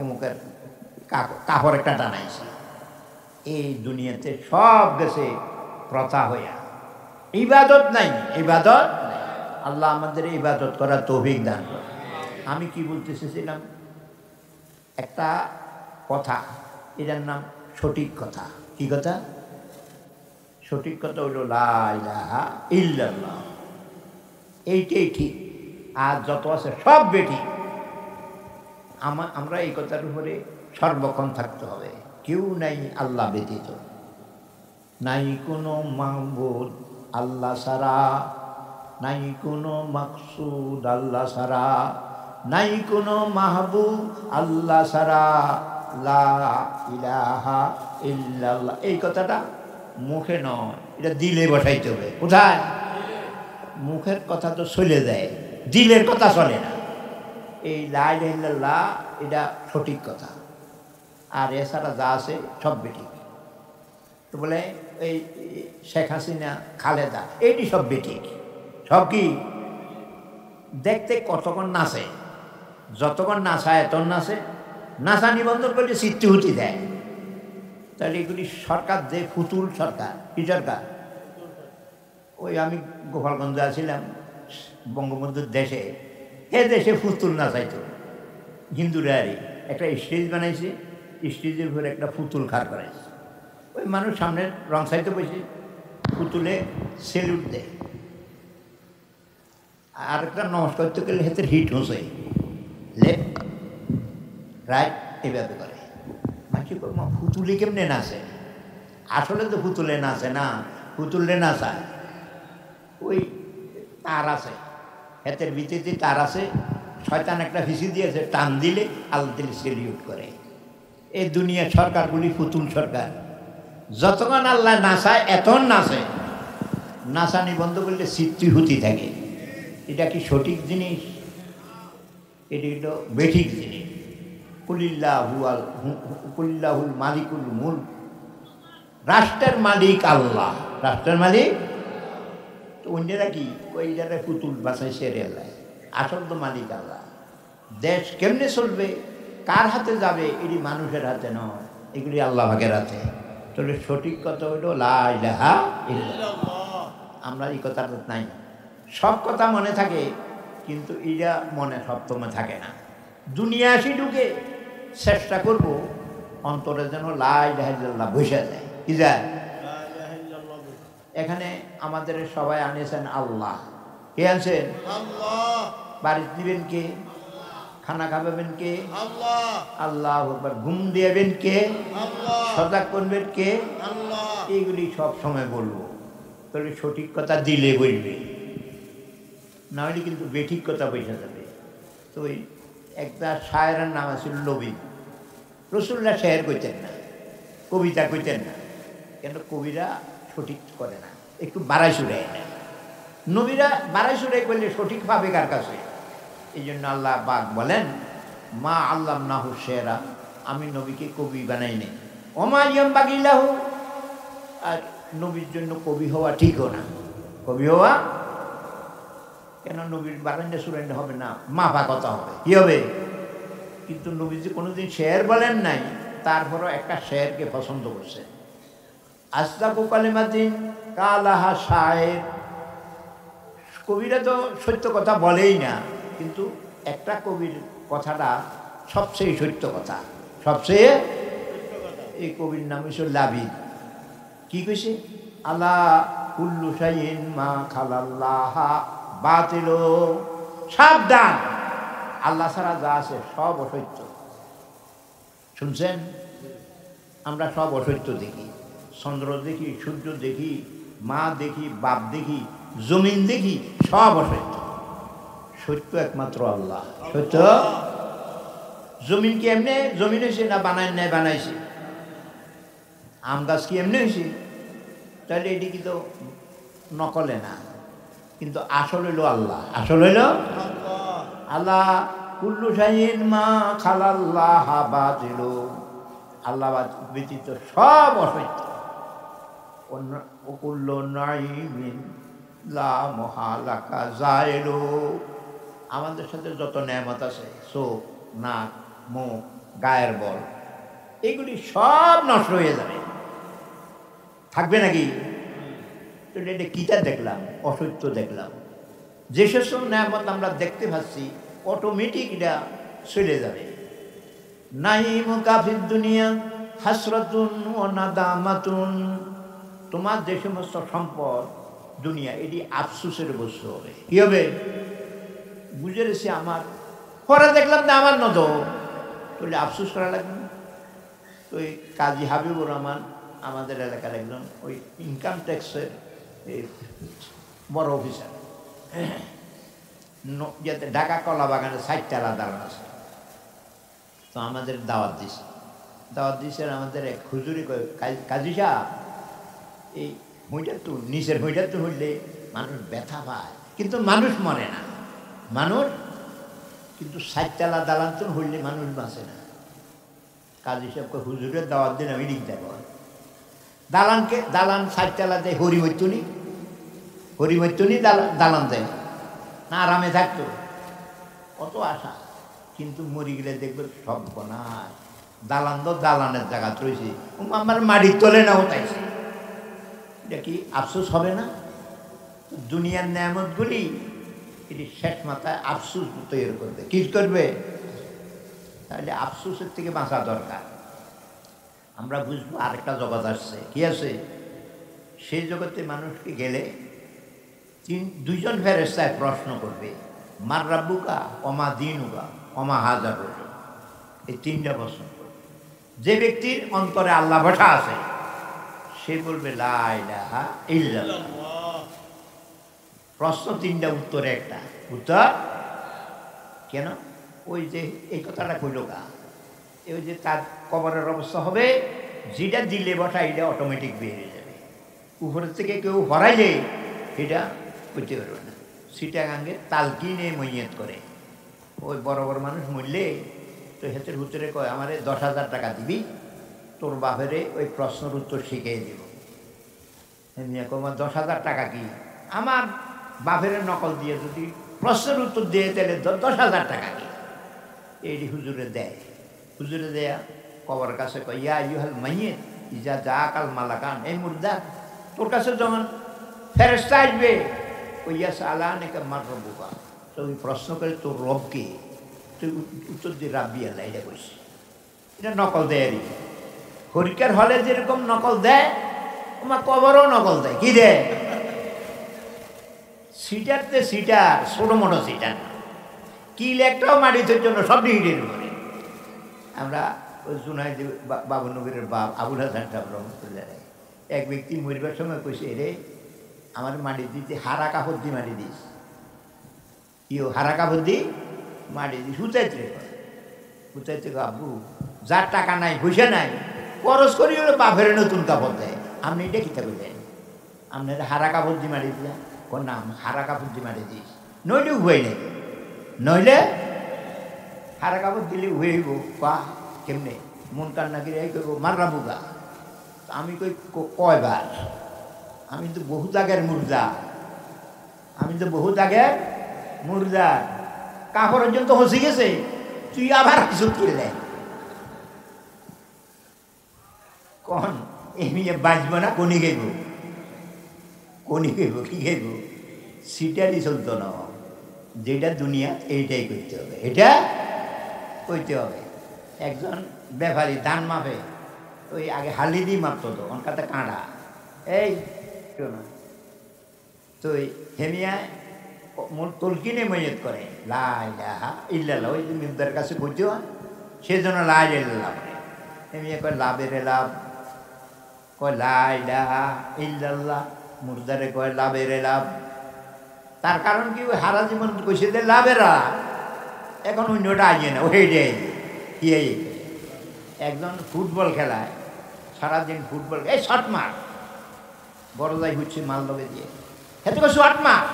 অমুকের কাপড় একটা টানাইছি, এই দুনিয়াতে সব গেছে প্রথা হইয়া, ইবাদত নাই, ইবাদত নাই। আল্লাহ আমাদের ইবাদত করার তৌফিক দান করে। আমি কি বলতে চেয়েছিলাম, একটা কথা, এটার নাম সঠিক কথা। কি কথা? সঠিক কথা হইল লা ইলাহা ইল্লাল্লাহ, এইটাই ঠিক। আর যত আছে সব বেঠিক। আমরা এই কথার উপরে সর্বক্ষণ থাকতে হবে। কেউ নাই আল্লাহ ব্যতীত, নাই কোনো মাহবুদ আল্লাহ ছাড়া, নাই কোনো মাকসুদ আল্লাহ ছাড়া, নাই কোনো মাহবুব আল্লাহ ছাড়া, লা ইলাহা ইল্লাল্লাহ। এই কথাটা মুখে নয়, এটা দিলে বসাইতে হবে। কোথায়? মুখের কথা তো চলে যায়, দিলের কথা চলে না। এই লা ইলাহা ইল্লাল্লাহ এটা সঠিক কথা, আর এছাড়া যা আছে সব বেঠিক। তো বলে এই শেখ হাসিনা, খালেদা, এইটি সব বেঠিক। সব কি? দেখতে কতক্ষণ নাচে, যতক্ষণ নাচায় এত নাচে, নাচা নিবন্ধন করলে চিত্তহুতি দেয়। তাহলে এগুলি সরকার যে ফুতুল সরকার। কি সরকার? ওই আমি গোপালগঞ্জে আছিলাম বঙ্গবন্ধুর দেশে, এ দেশে ফুতুল নাচাইতো হিন্দুরা। আরই একটা স্টেজ বানাইছে, স্টেজের উপরে একটা পুতুল খাড় করাইছে। ওই মানুষ সামনে রং সাইতে বসে পুতুলে সেলুট দেয়, আর একটা নমস্কার করতে গেলে হাতের হিট হচ্ছে লেফট রাইট এইভাবে করে। মাঝে পুতুলে কেমনে নাচে? আসলে তো পুতুলে নাচে না, পুতুলে নাচায় ওই তার আছে, হাতের ভিতরে তার আছে, শয়তান একটা ফিসি দিয়েছে, টান দিলে আল্লাহ দিলে সেলিউট করে। এই দুনিয়া সরকারগুলি পুতুল সরকার। যতক্ষণ আল্লাহ নাচায় এত নাচে, নাচানি বন্ধ করলে স্মৃতিহুতি থাকে। এটা কি সঠিক জিনিস? এটি হলো বেঠিক জিনিস। কুলিল্লাহুল মালিকুল মুলক, রাষ্ট্রের মালিক আল্লাহ, রাষ্ট্রের মালিক। তো অন্যরা কি ওই জায়গায় পুতুল বাসায় সেরে এলায়, আসল তো মালিক আল্লাহ। দেশ কেমনে চলবে, কার হাতে যাবে, এটি মানুষের হাতে নয়, এগুলি আল্লাহ ভাগের হাতে। তাহলে সঠিক কথা হইল লা ইলাহা ইল্লাল্লাহ। আমরা এই কথাটা নাই। সব কথা মনে থাকে, কিন্তু এটা মনে সপ্তমে থাকে না। দুনিয়া আসি ঢুকে চেষ্টা করব অন্তরে যেন লা ইলাহা ইল্লাল্লাহ বসে যায়। কি যায়? এখানে আমাদের সবাই আনিয়েছেন আল্লাহ। কে আনছেন? আল্লাহ। বাড়ি দিবেন কে? খানা খাবেন কে? আল্লাহ। আল্লাহ একবার ঘুম দিবেন কে? আল্লাহ। সজাগ করবেন কে? আল্লাহ। এইগুলি সব সময় বলবো, তাহলে সঠিক কথা দিলে বলবে, না হলে কিন্তু বেঠিক কথা বসে যাবে। তো ওই একটা শায়েরের নাম আছে লবিন। রসুল্লাহ শায়ের কইতেন না, কবিতা কইতেন না, কেন কবিরা সঠিক করে না, একটু বাড়াই সুরে নেয়। নবীরা বাড়াই সুরে করলে সঠিক পাবে কার কাছে? এই জন্য আল্লাহ পাক বলেন, মা আল্লাম নাহু শেরা, আমি নবীকে কবি বানাই নেই। ওমা ইয়াম বাগিলাহু, আর নবীর জন্য কবি হওয়া ঠিকও না। কবি হওয়া কেন? নবীর বারান্দা সুরেন্ডা হবে না, মাফা কথা হবে। কি হবে? কিন্তু নবীজি কোনোদিন শের বলেন নাই, তারপরও একটা শেরকে পছন্দ করছে। আসদাকু কালিমাতিন কালাহা শায়ের। কবিরা তো সত্য কথা বলেই না, কিন্তু একটা কবির কথাটা সবচেয়ে সত্য কথা, সবচেয়ে। এই কবির নাম হচ্ছে লাবিদ। কি কইছে? আলা কুল্লু শাইইন মা খালাল্লাহা বাতিল। সাবধান, আল্লাহ ছাড়া যা আছে সব অসত্য। শুনছেন? আমরা সব অসত্য দেখি, চন্দ্র দেখি, সূর্য দেখি, মা দেখি, বাপ দেখি, জমিন দেখি, সব অসত্য। সত্য একমাত্র আল্লাহ। সত্য। জমিন কি এমনি জমিন হয়েছে না বানায় নাই বানাইছে? আম গাছ কি এমনি হয়েছে? তাহলে এটি কিন্তু নকলে না, কিন্তু আসল হইল আল্লাহ। আসল হইল আল্লাহ। কুল্লু শাইইন মা খালাল্লাহ বাতিল। আল্লাহ ব্যতীত সব অসত্য। কুল্লু নাইমিন লা মুহালাকা জাইলু। আমাদের সাথে যত নেয়ামত আছে, চোখ, নাক, মুখ, গায়ের বল, এগুলি সব নষ্ট হয়ে যাবে, থাকবে নাকি? এটা কিটা দেখলাম? অসত্য দেখলাম। যে সব নেয়ামত আমরা দেখতে পাচ্ছি অটোমেটিক এটা চলে যাবে। নাইমু কাফিদ দুনিয়া হাসরাতুন ওয়া নাদামাতুন। তোমার যে সমস্ত সম্পদ দুনিয়া, এটি আফসোসের বস্তু হবে। কি হবে? বুঝে রেছি আমার পরে দেখলাম না আমার নদ, তাহলে আফসোস করা লাগবে না। তো ওই কাজী হাবিবুর রহমান আমাদের এলাকার একজন ওই ইনকাম ট্যাক্সের বড় অফিসার, যাতে ঢাকা কলা বাগানে 60 দাঁড়ান আছে। তো আমাদের দাওয়াত দিছে আমাদের এক হুজুরি কাজী সাহেব, এই হইটার তো নিচের হইটার তো হইলে মানুষ ব্যথা পায়, কিন্তু মানুষ মরে না। মানুষ কিন্তু 60 দালান তো হইলে মানুষ বাঁচে না। কাজী সাহেবকে হুজুরের দাওয়াত দিন আমি লিখ দেব। দালান 60 দেয়, হরিমৈত্যনি দালান দেয় না, আরামে থাকতো, কত আশা। কিন্তু মরি গেলে দেখবে সব বনায় দালান তো দালানের জায়গা রয়েছে, আমার মাটির তোলে না ওটাইছে। এটা কি আফসোস হবে না? দুনিয়ার নেয়ামতগুলি এটি শেষ মাথায় আফসোস তৈরি করবে। কি করবে? তাহলে আফসোসের থেকে বাঁচা দরকার। আমরা বুঝবো আরেকটা জগৎ আসছে। কি আছে? সেই জগতে মানুষকে গেলে দুইজন ফেরেশতায় প্রশ্ন করবে, মার রাব্বুকা অমা দিনুকা অমা হাজার রজুল। এই 3টা প্রশ্ন করবে। যে ব্যক্তির অন্তরে আল্লাহ বসা আছে সে বলবে লা ইলাহা ইল্লাল্লাহ। প্রশ্ন 3টা, উত্তরে একটা। উত্তর কেন? ওই যে এই কথাটা কইল গা, ওই যে তার কবরের অবস্থা হবে, যেটা দিলে বসা এটা অটোমেটিক বেরিয়ে যাবে। উপরের থেকে কেউ হরাইলে এটা করতে পারবে না। সিটাগাঙ্গে তালকিনে মইয়াত করে, ওই বড় বড় মানুষ মরলে তো হেতের হুতরে কয় আমারে 10,000 টাকা দিবি, তোর বাপেরে ওই প্রশ্নের উত্তর শিখিয়ে দিব। এমনি কমার 10,000 টাকা কি? আমার বাপের নকল দিয়ে যদি প্রশ্নের উত্তর দিয়ে তাহলে 10,000 টাকা কি? এইটি হুজুরে দেয়। হুজুরে দেয়া কবর কাছে কয় ইয়া ইউহাল মাইয়েত ইজা যা কাল মালাকান। এই মুর্দা, তোর কাছে যখন ফেরেশতা আসবে ওইয়া সালানেকা মার রব্বুকা, তো ওই প্রশ্ন করে তোর রবকে, তুই উত্তর দিয়ে রাব্বি আল্লাহ, এটা কইস। এটা নকল দেয় আর পরীক্ষার হলে যেরকম নকল দেয়, তোমার কবরও নকল দেয়। কি দেয়? সিটারতে সিটার, ছোটো মোটো সিটার, কি লেখটাও মাটির জন্য সব ডিগ্রির উপরে। আমরা ওই জুনাই বাবু নবীরের বাপ আবুল হাসান সাহেব রহমতুল্লাহ, এক ব্যক্তি মরিবার সময় কইছে, রে আমার মাটি দিতে হারা কাপড় দিয়ে মাটি দিস, ইও হারা কাপড় দিয়ে মাটি দিস, হুচাইতে হুচাইতে আব্বু যার টাকা নাই পয়সা নাই খরচ করি হলো বাপের নতুন কাপড় দেয়, আপনি এটা কী থাকবেন, আপনার হারা কাপড় দিয়ে মাটি দিলাম, কোন নাম হারা কাপড় দিয়ে মাটি দিস, নইলে উভয় নেই, নইলে হারা কাপড় দিলে উভেইব পা কেমনে মন কান্না করে এই করবো মাররা বুগা। আমি কই কয়বার, আমি তো বহু জায়গার মুর্দা, আমি তো বহু জায়গার মুর্দা, কাপড়ের জন্য তো হসি গেছে, তুই আবার কিছু কিনলে কন এমনি বাঁচব না, কোনি গাইব, কোনি গাইব, কি গাইব, সিটারই চলতো না, যেটা দুনিয়া এইটাই করতে হবে, এটা করতে হবে। একজন ব্যাপারী ধান মাপে, ওই আগে হালি দিয়ে মাপতো, তো ওনকাতে কাঁড়া এই না, তো হেমিয়া তলকিনে মৈয়ত করে লা ইলাহা ইল্লাল্লাহ, ওই যে মির্দার কাছে করতে হয়, সেজন্য লা ইলাহা বলে। হেমিয়া কয় লাভের লাভ, কয় লা ইলাহা ইল্লাল্লাহ, মুর্দারে কয় লাভের লাভ। তার কারণ কি, ওই হারা জীবন কইছে যে লাভের লাভ, এখন অন্যটা আইয়ে না, ওইটাই কি। একজন ফুটবল খেলায় সারাদিন ফুটবল, এই শট মার, বড় যাই হচ্ছে মাল লগে দিয়ে, হেতে কো শট মার,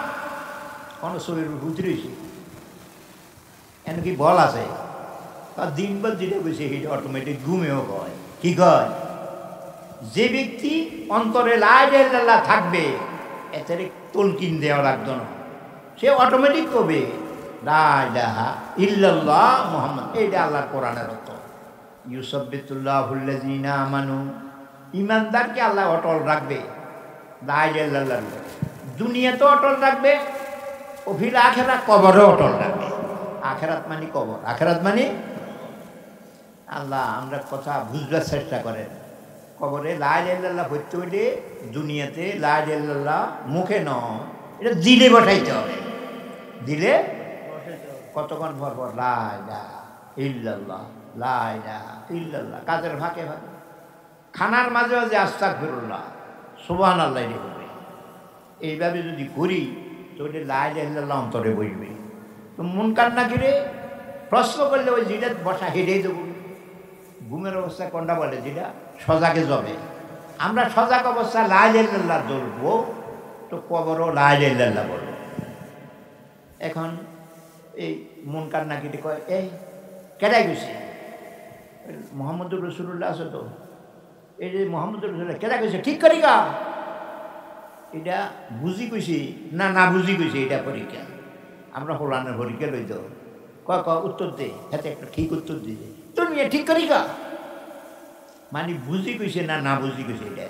কোনো শরীর হুচড়েছে এন কি বল আছে, তার দিনবার যেটা কইছে সেটা অটোমেটিক ঘুমেও কয়। কি কয়? যে ব্যক্তি অন্তরে লা ইলাহা ইল্লাল্লাহ থাকবে, এতে তলকিন দেওয়া লাগতো না, সে অটোমেটিক কবে লা ইলাহা ইল্লাল্লাহ মুহাম্মদ, এইটা আল্লাহর কোরআনের অর্থ। ইউসাব্বিতুল্লাহুল্লাযীনা আমানু, ইমানদারকে আল্লাহ অটল রাখবে লা ইলাহা ইল্লাল্লাহ, দুনিয়াতেও অটল রাখবে, ও ফির আখেরাত কবরেও অটল রাখবে। আখেরাত মানে কবর, আখেরাত মানে আল্লাহ, আমরা কথা বুঝবার চেষ্টা করেন। কবরে লা ইলাহা ইল্লাল্লাহ পড়তে হইলে দুনিয়াতে লা ইলাহা ইল্লাল্লাহ মুখে নয়, এটা দিলে বসাইতে হবে, দিলে কতক্ষণ ভর ভর লা ইলাহা ইল্লাল্লাহ লা ইলাহা ইল্লাল্লাহ, কাজের ফাঁকে ফাঁকে, খানার মাঝে মাঝে আস্তাগফিরুল্লাহ সুবহানাল্লাহ বলবে। এইভাবে যদি করি তো ওইটা লা ইলাহা ইল্লাল্লাহ অন্তরে বসবে। তো মন কান্না করে প্রশ্ন করলে ওই যেটা বসা হেঁটেই দেবো। ঘুমের অবস্থা কোনটা বলে, যেটা সজাগে যাবে, আমরা সজাগ অবস্থা লা ইলাহা ইল্লাল্লাহ বলবো, তো কবরও লা ইলাহা ইল্লাল্লাহ বলবো। এখন এই মন কান্না কেটে কয়, এই কেটাই গেছে মোহাম্মদুর রসুল্লাহ আছে, তো এই যে মোহাম্মদুর রসুল্লাহ কেটা কইছে ঠিক করি গা, এটা বুঝি কইছি না না বুঝি কইছি, এটা পরীক্ষা, আমরা হোলানের পরীক্ষা লই তো ক উত্তর দে, হাতে একটা ঠিক উত্তর দিছে, তুমি ঠিক করি গা, মানে বুঝি কইছে না না বুঝি কইছে, এটা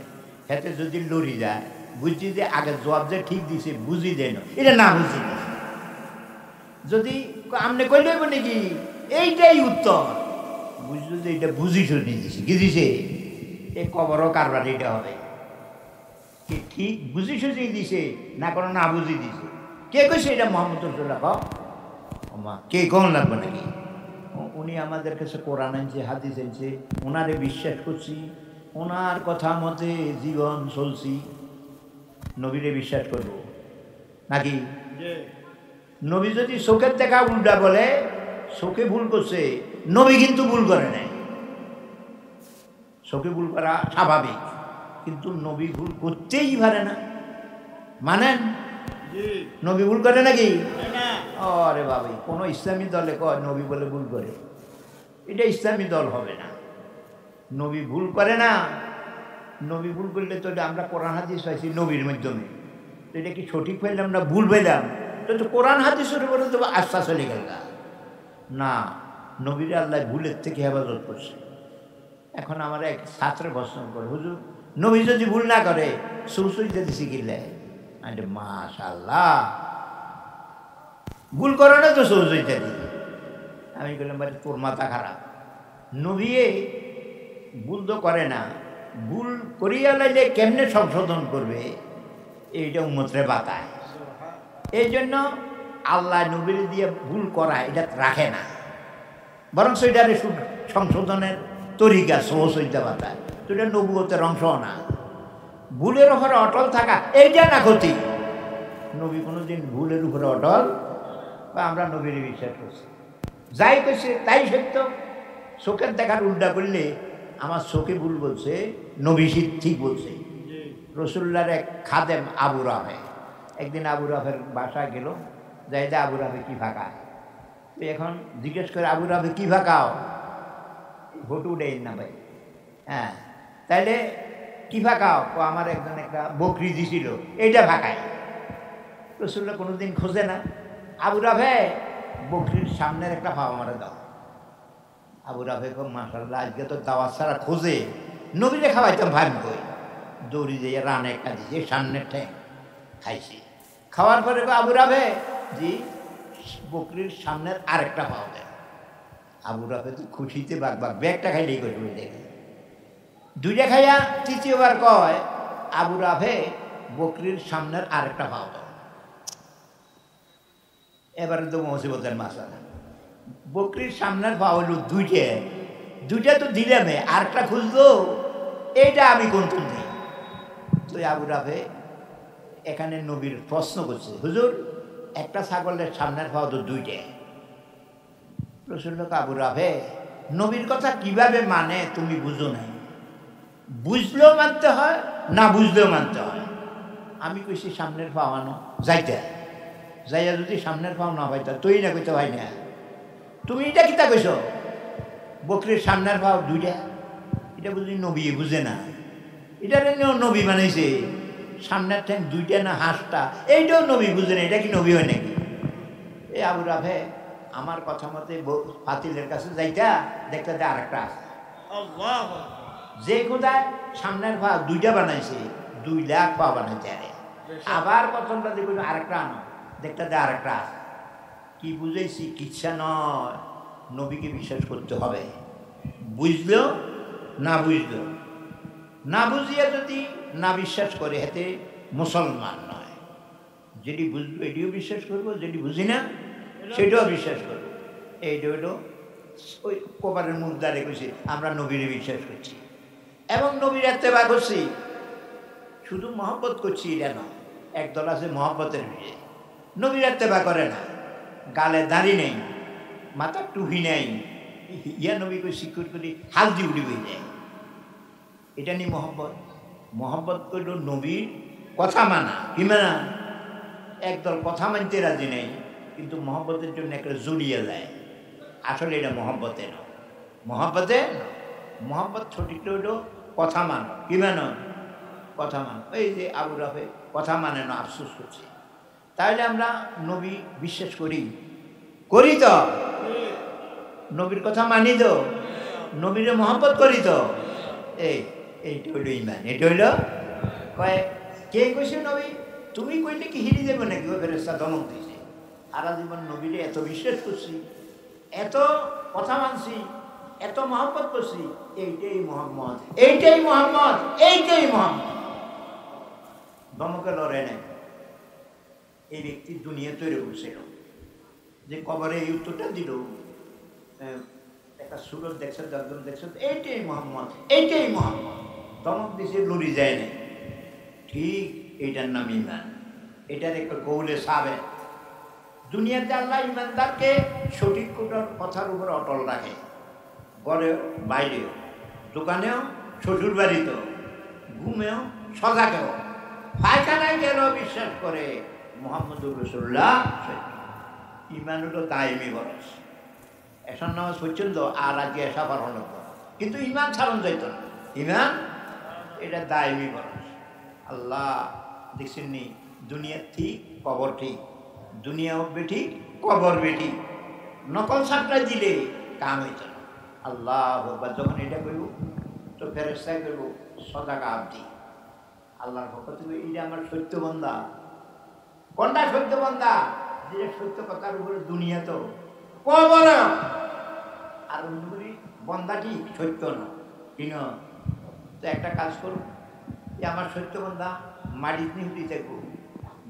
হাতে যদি লড়ি যায় বুঝছি যে আগে জবাব যে ঠিক দিছে, বুঝি দেয় না, এটা না বুঝি। যদি আপনি কইলে নাকি এইটাই উত্তর, বুঝলো যে এটা বুঝি শুনি দিছে, কি দিছে, এই কবরও কারবার এটা হবে, ঠিক বুঝি সুঝি দিছে না কোনো না বুঝি দিছে, কে কইছে এটা মোহাম্মদ রসুল্লাহ, মা কে কোন লাগবে নাকি, উনি আমাদের কাছে কোরআন আনছে, হাদিস আনছে, ওনারে বিশ্বাস করছি, ওনার কথা মতে জীবন চলছি, নবীরে বিশ্বাস করব নাকি? নবী যদি চোখের দেখা উল্টা বলে, চোখে ভুল করছে, নবী কিন্তু ভুল করে নাই, চোখে ভুল করা স্বাভাবিক, কিন্তু নবী ভুল করতেই পারে না, মানেন? নবী ভুল করে নাকি? আরে বাবা, কোনো ইসলামী দলে কয় নবী বলে ভুল করে, এটা ইসলামী দল হবে না। নবী ভুল করে না, নবী ভুল করলে তো আমরা কোরআন হাদিস পাইছি নবীর মাধ্যমে, তো এটা কি সঠিক পাইলাম না ভুল পাইলাম, তো কোরআন হাদিসের উপরে তো আস্থা চলে গেল না, নবীর আল্লাহ ভুলের থেকে হেফাজত করছে। এখন আমার এক ছাত্র প্রশ্ন করে, হুজুর নবী যদি ভুল না করে সুসুই যদি শিখিলে, আরে মাশাআল্লাহ, ভুল করে না তো সহজ হইতে। আমি বললাম বাড়ি তোর মাথা খারাপ, নবীয়ে ভুল তো করে না, ভুল করিয়া লাইলে কেমনে সংশোধন করবে এইটা উম্মতরে বাতায়। এই জন্য আল্লাহ নবীর দিয়ে ভুল করা এটা রাখে না, বরং সেটারে সংশোধনের তরিকা সহজ হইতে বাতায়। তো এটা নবুয়তের অংশ না। ভুলের উপরে অটল থাকা এইটা না ক্ষতি। নবী কোনোদিন ভুলের উপরে অটল, বা আমরা নবীর বিশ্বাস করছি, যাই করছে তাই সত্য। চোখের দেখার উল্টা করলে আমার চোখে ভুল বলছে, নবী ঠিক বলছে। রসুল্লার এক খাদেম আবু রাফে, একদিন আবু রাফের বাসায় গেল, যাই দে আবু রাফে কি ফাঁকায়। তো এখন জিজ্ঞেস করে আবু রাফে কি ফাঁকাও, ভোট উঠেই না ভাই। হ্যাঁ, তাইলে কি ফাঁকাও? আমার একজন একটা বকরি দিছিল, এইটা ফাঁকায়। রসুল্লাহ কোনোদিন খোঁজে না। আবু রাফে বকরির সামনের একটা ফাওয়া মারা দাও। আবু রাফে কো মাশাআল্লাহ, আজকে তো দাওয়াত ছাড়া খোঁজে, নবীরে খাওয়াইতাম ভাবি কই। দৌড়ি দিয়ে রানে একটা দিয়েছে, সামনের ঠ্যাং খাইছি। খাওয়ার পরে আবু রাফে জি বকরির সামনের আরেকটা পাওয়া দেয়। আবু রাফে তো খুশিতে বাঘ ব্যাগটা খাইলেই করে দেখে, দুইটা খাইয়া তৃতীয়বার কয় আবু রাফে বকরির সামনের আরেকটা পাওয়া দেয়। এবারে তো মুসিবতের মাসা, বকরির সামনের পা হইল দুইটা তো দিলামে, আরেকটা খুঁজলো, এইটা আমি কোন দিই। তো আবু রাফে এখানে নবীর প্রশ্ন করছে, হুজুর একটা ছাগলের সামনের পাও তো দুইটা। প্রশ্ন আবু রাফে নবীর কথা কিভাবে মানে তুমি বুঝো নাই, বুঝলেও মানতে হয়, না বুঝলেও মানতে হয়। আমি কইছি সামনের পাওয়ানো যাইতে, যাইয়া যদি সামনের পাও না পাইতা তুই না কইতে ভাই না, তুমি এটা কিতা কইছ, বকরির সামনের পাও দুইটা, এটা বুঝি নবী বুঝে না। এটা নবী বানাইছে, সামনের ঠ্যাং দুইটা না হাঁসটা, এইটাও নবী বুঝে না। এটা কি নবী হয় নাকি? এই আবু রাফে আমার কথা মতে ফাতিলের কাছে যাইতা দেখতে দে আরেকটা আছে। যে কোথায় সামনের পা দুইটা বানাইছে, 2 লাখ পা বানাইতে আরে, আবার প্রথমটা দেখুন আরেকটা আনো, দেখতে দে আরেকটা আছে। কি বুঝাইছি? কিচ্ছা নয়, নবীকে বিশ্বাস করতে হবে। বুঝলো না বুঝলো, না বুঝিয়া যদি না বিশ্বাস করে হেতে মুসলমান নয়। যেটি বুঝবো এটিও বিশ্বাস করবো, যেটি বুঝি না সেটাও বিশ্বাস করবো। এইটা হলো ওই কবরের মুখ দাঁড়িয়ে করছি, আমরা নবীরে বিশ্বাস করছি এবং নবীর ইত্তেবা করছি। শুধু মহব্বত করছি এটা নয়, একদল আছে মহব্বতের বিষয়ে নবীর ইত্তেবা করে না, গালে দাড়ি নেই, মাথার টুপি নেই, ইয়া নবী করে শিক্ষিত করি হালদি উড়ি হয়ে যায়। এটা নিয়ে মহব্বত। মহব্বত করল নবীর কথা মানা, কি মানা? একদল কথা মানতে রাজি নেই, কিন্তু মহব্বতের জন্য একটা জড়িয়ে যায়। আসলে এটা মহব্বতে নয়, মহব্বতে মহব্বত সঠিক হইল কথা মানো, কি মানো? কথা মানো। এই যে আবু রাফে কথা মানে না, আফসোস করছে। তাহলে আমরা নবী বিশ্বাস করি তো, নবীর কথা মানি তো, নবীর মহব্বত করি তো। এইটা হইল ইমান। এটা হইল কয় কে কইছে নবী, তুমি কইলে কি হিরি দেবে নাকি? ওই ফেরেশতা ধমক দিয়েছে। সারা জীবন নবীরে এত বিশ্বাস করছি, এত কথা মানছি, এত মহব্বত করছি, এইটাই মোহাম্মদ, এইটাই মোহাম্মদ, এইটাই মোহাম্মদ। ধমকে লড়ে নেই। এই ব্যক্তি দুনিয়া তৈরি করছিল, যে কবরে এই উত্তরটা দিল, একটা সুরত দেখছে, দর্জন দেখছে, এইটাই মোহাম্মদ, এইটাই মোহাম্মদ। ধমক দিছে, লড়ি যায় না। ঠিক এইটার নাম ইমান। এটার একটা কৌলে সাবে। দুনিয়াতে আল্লাহ ইমানদারকে সঠিক কথার উপর অটল রাখে, ঘরেও বাইরেও, দোকানেও, শ্বশুর বাড়িতেও, ঘুমেও, সজাগেও, পায়খানায় গেলেও বিশ্বাস করে মুহাম্মদুর রাসূলুল্লাহ। ইমান হলো দায়মি বরস। এসন নামাজ পর্যন্ত আর আজকে এসা পারল, কিন্তু ইমান ছাড়ন যাইত না। ইমান এটা দায়মি বরস। আল্লাহ দেখছেন নি, দুনিয়া ঠিক কবর ঠিক, দুনিয়া উঠবে ঠিক কবর বেঠি, নকল সাপটাই দিলে কাম হইত না। আল্লাহ যখন এটা করব তো ফেরেশতায় করব সদাকা আবদি, আল্লাহর পক্ষ থেকে এটা আমার সত্য বান্দা, কোনটা সত্য বন্ধা? যে সত্য কথার উপরে দুনিয়া তো কবর। আর অন্য করি বন্ধাটি সত্য না কিন। তো একটা কাজ করুন, যে আমার সত্য বন্ধা মাটির নিহুতি থাকবো,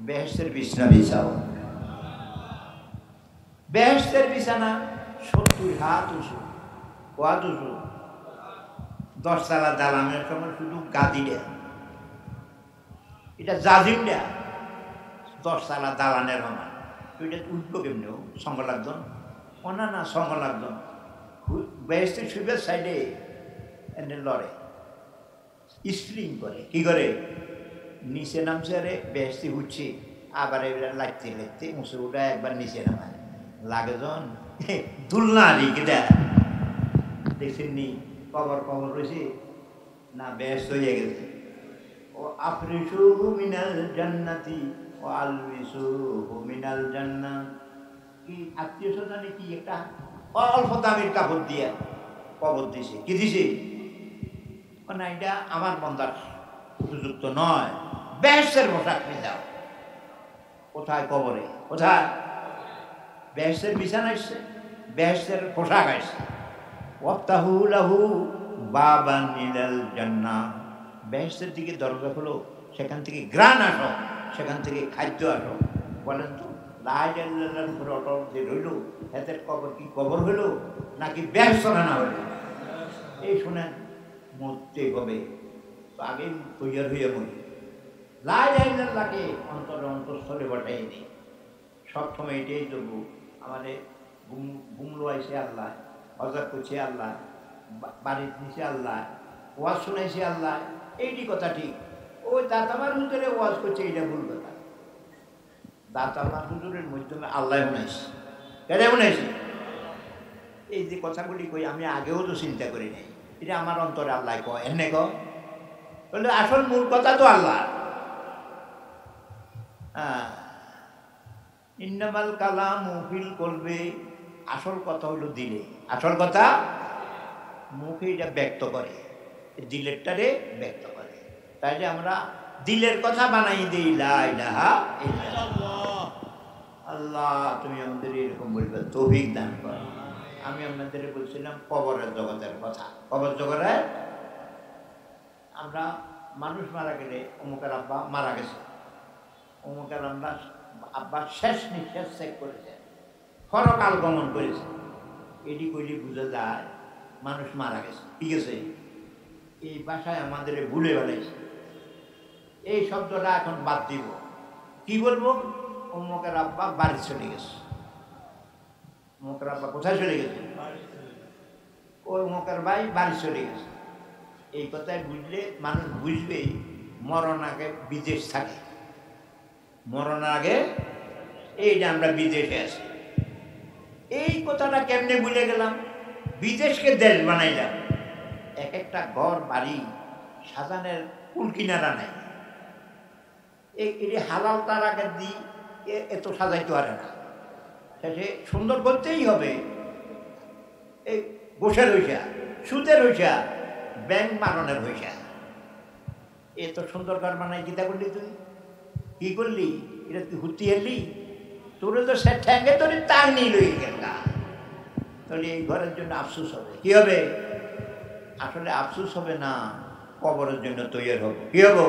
বেহেশতের বিছানা বিছাও। বেহেশতের বিছানা 70 হাত উঁচু, কত উঁচু? 10 তলা দালানের সময় শুধু গাদি দেয়, এটা জাজিম দেয় 10 তলা দালানের সমান। তো এটা উঠবো কেমনি? সঙ্গ লাগতো না সঙ্গ লাগতো। বেহেশতের সুবের সাইডে এনে লড়ে, স্প্রিং করে, কি করে? নিচে নামছে, আরে বেহেশতি উঠছে, আবার এবার লাগতে লাগতে মুছে উঠে একবার নিচে নামায় লাগে জন দুলনা রে কেটা দেখছেন নি? কবর কবর রয়েছে না, বেহেশত হয়ে গেছে। ও আফরিসুহু মিনাল জান্নাতি ও আলবিসুহু মিনাল জান্নাত। কি আত্মীয় স্বজনে কি একটা অল্প দামের কাপড় দিয়ে কবর দিছে, কি দিছে? না, এটা আমার বন্দার উপযুক্ত নয়, বেহেশতের পোশাক নিয়ে যাও। কোথায়? কবরে। কোথায়? বেহেশতের বিছানা আসছে, বেহেশতের পোশাক আসছে। ওয়াফতাহু লাহু বাবান ইলাল জান্নাহ। বেহেশতের দিকে দরজা হলো, সেখান থেকে গ্রান আসো, সেখান থেকে খাদ্য আসো। বলেন তো, লা ইলাহা ইল্লাল্লাহর উপরে অটল যে রইল, এদের কবর কি কবর হইল নাকি বেহেশত না হইল? এই শুনেন, মরতে হবে তো আগে তৈয়ার হইয়া মরি। লা ইলাহা ইল্লাল্লাহকে অন্তরে অন্তঃস্থলে বসাই দিই। সবসময় এটাই দেবো। আমাদের গুমলো আইসে আল্লাহ, হজর করছে আল্লাহ, বাড়ির নিচে আল্লাহ, ওয়াজ শুনাইছে আল্লাহ, এইটি কথা ঠিক। ওই দাতামার হুজুরে ওয়াজ করছে, এইটা ভুল কথা। দাতামার হুজুরের মাধ্যমে আল্লাহ শুনাইছে, কেন শুনাইছে? এই যে কথাগুলি কই, আমি আগেও তো চিন্তা করি নাই, এটা আমার অন্তরে আল্লাহ কয়, এনে বলে আসল মূল কথা তো আল্লাহ। ইন্নামাল কালামু ফিল কলবে। আসল কথা হইল দিলে, আসল কথা মুখে এটা ব্যক্ত করে, দিলেরটারে ব্যক্ত করে। তাই যে আমরা দিলের কথা বানাই দিই লা ইলাহা ইল্লাল্লাহ। আল্লাহ তুমি আমাদের এরকম বলবে তৌফিক দান করো। আমি আপনাদের বলছিলাম কবরের জগতের কথা। কবর জগতের আমরা মানুষ মারা গেলে অমুকের আব্বা মারা গেছে, অমুকের আব্বা শেষ নিঃশ্বাস ত্যাগ করেছে, পরকাল গমন করেছে, এটি কইলে বোঝা যায় মানুষ মারা গেছে। ঠিক আছে, এই ভাষায় আমাদের ভুলে বেড়াইছে। এই শব্দটা এখন বাদ দিব। কি বলবো? অমুকের আব্বা বাড়ি চলে গেছে। অমুকের আব্বা কোথায় চলে গেছে? ওই অমুকের ভাই বাড়ি চলে গেছে। এই কথায় বুঝলে মানুষ বুঝবে মরণ আগে বিদেশ থাকে, মরণ আগে এই যে আমরা বিদেশে আছি। এই কথাটা কেমনে ভুলে গেলাম? বিদেশকে দেশ বানাইলাম, এক একটা ঘর বাড়ি সাজানের কুল কিনারা নাই। এই হালাল তার আগে দিই এত সাজাইতে পারে না, সে সুন্দর করতেই হবে। এই বসে রইসা, সুদের হইসা, ব্যাংক মারণের হইসা, এত সুন্দর ঘর বানাই চিন্তা করলি তুই? কি করলি? এটা তুই হুতি হেলি? তোর তো সে ঠ্যাঙ্গে তোর তার নিয়ে লই গেল। তাহলে এই ঘরের জন্য আফসোস হবে। কি হবে? আসলে আফসোস হবে না, কবরের জন্য তৈরি হবো। কি হবো?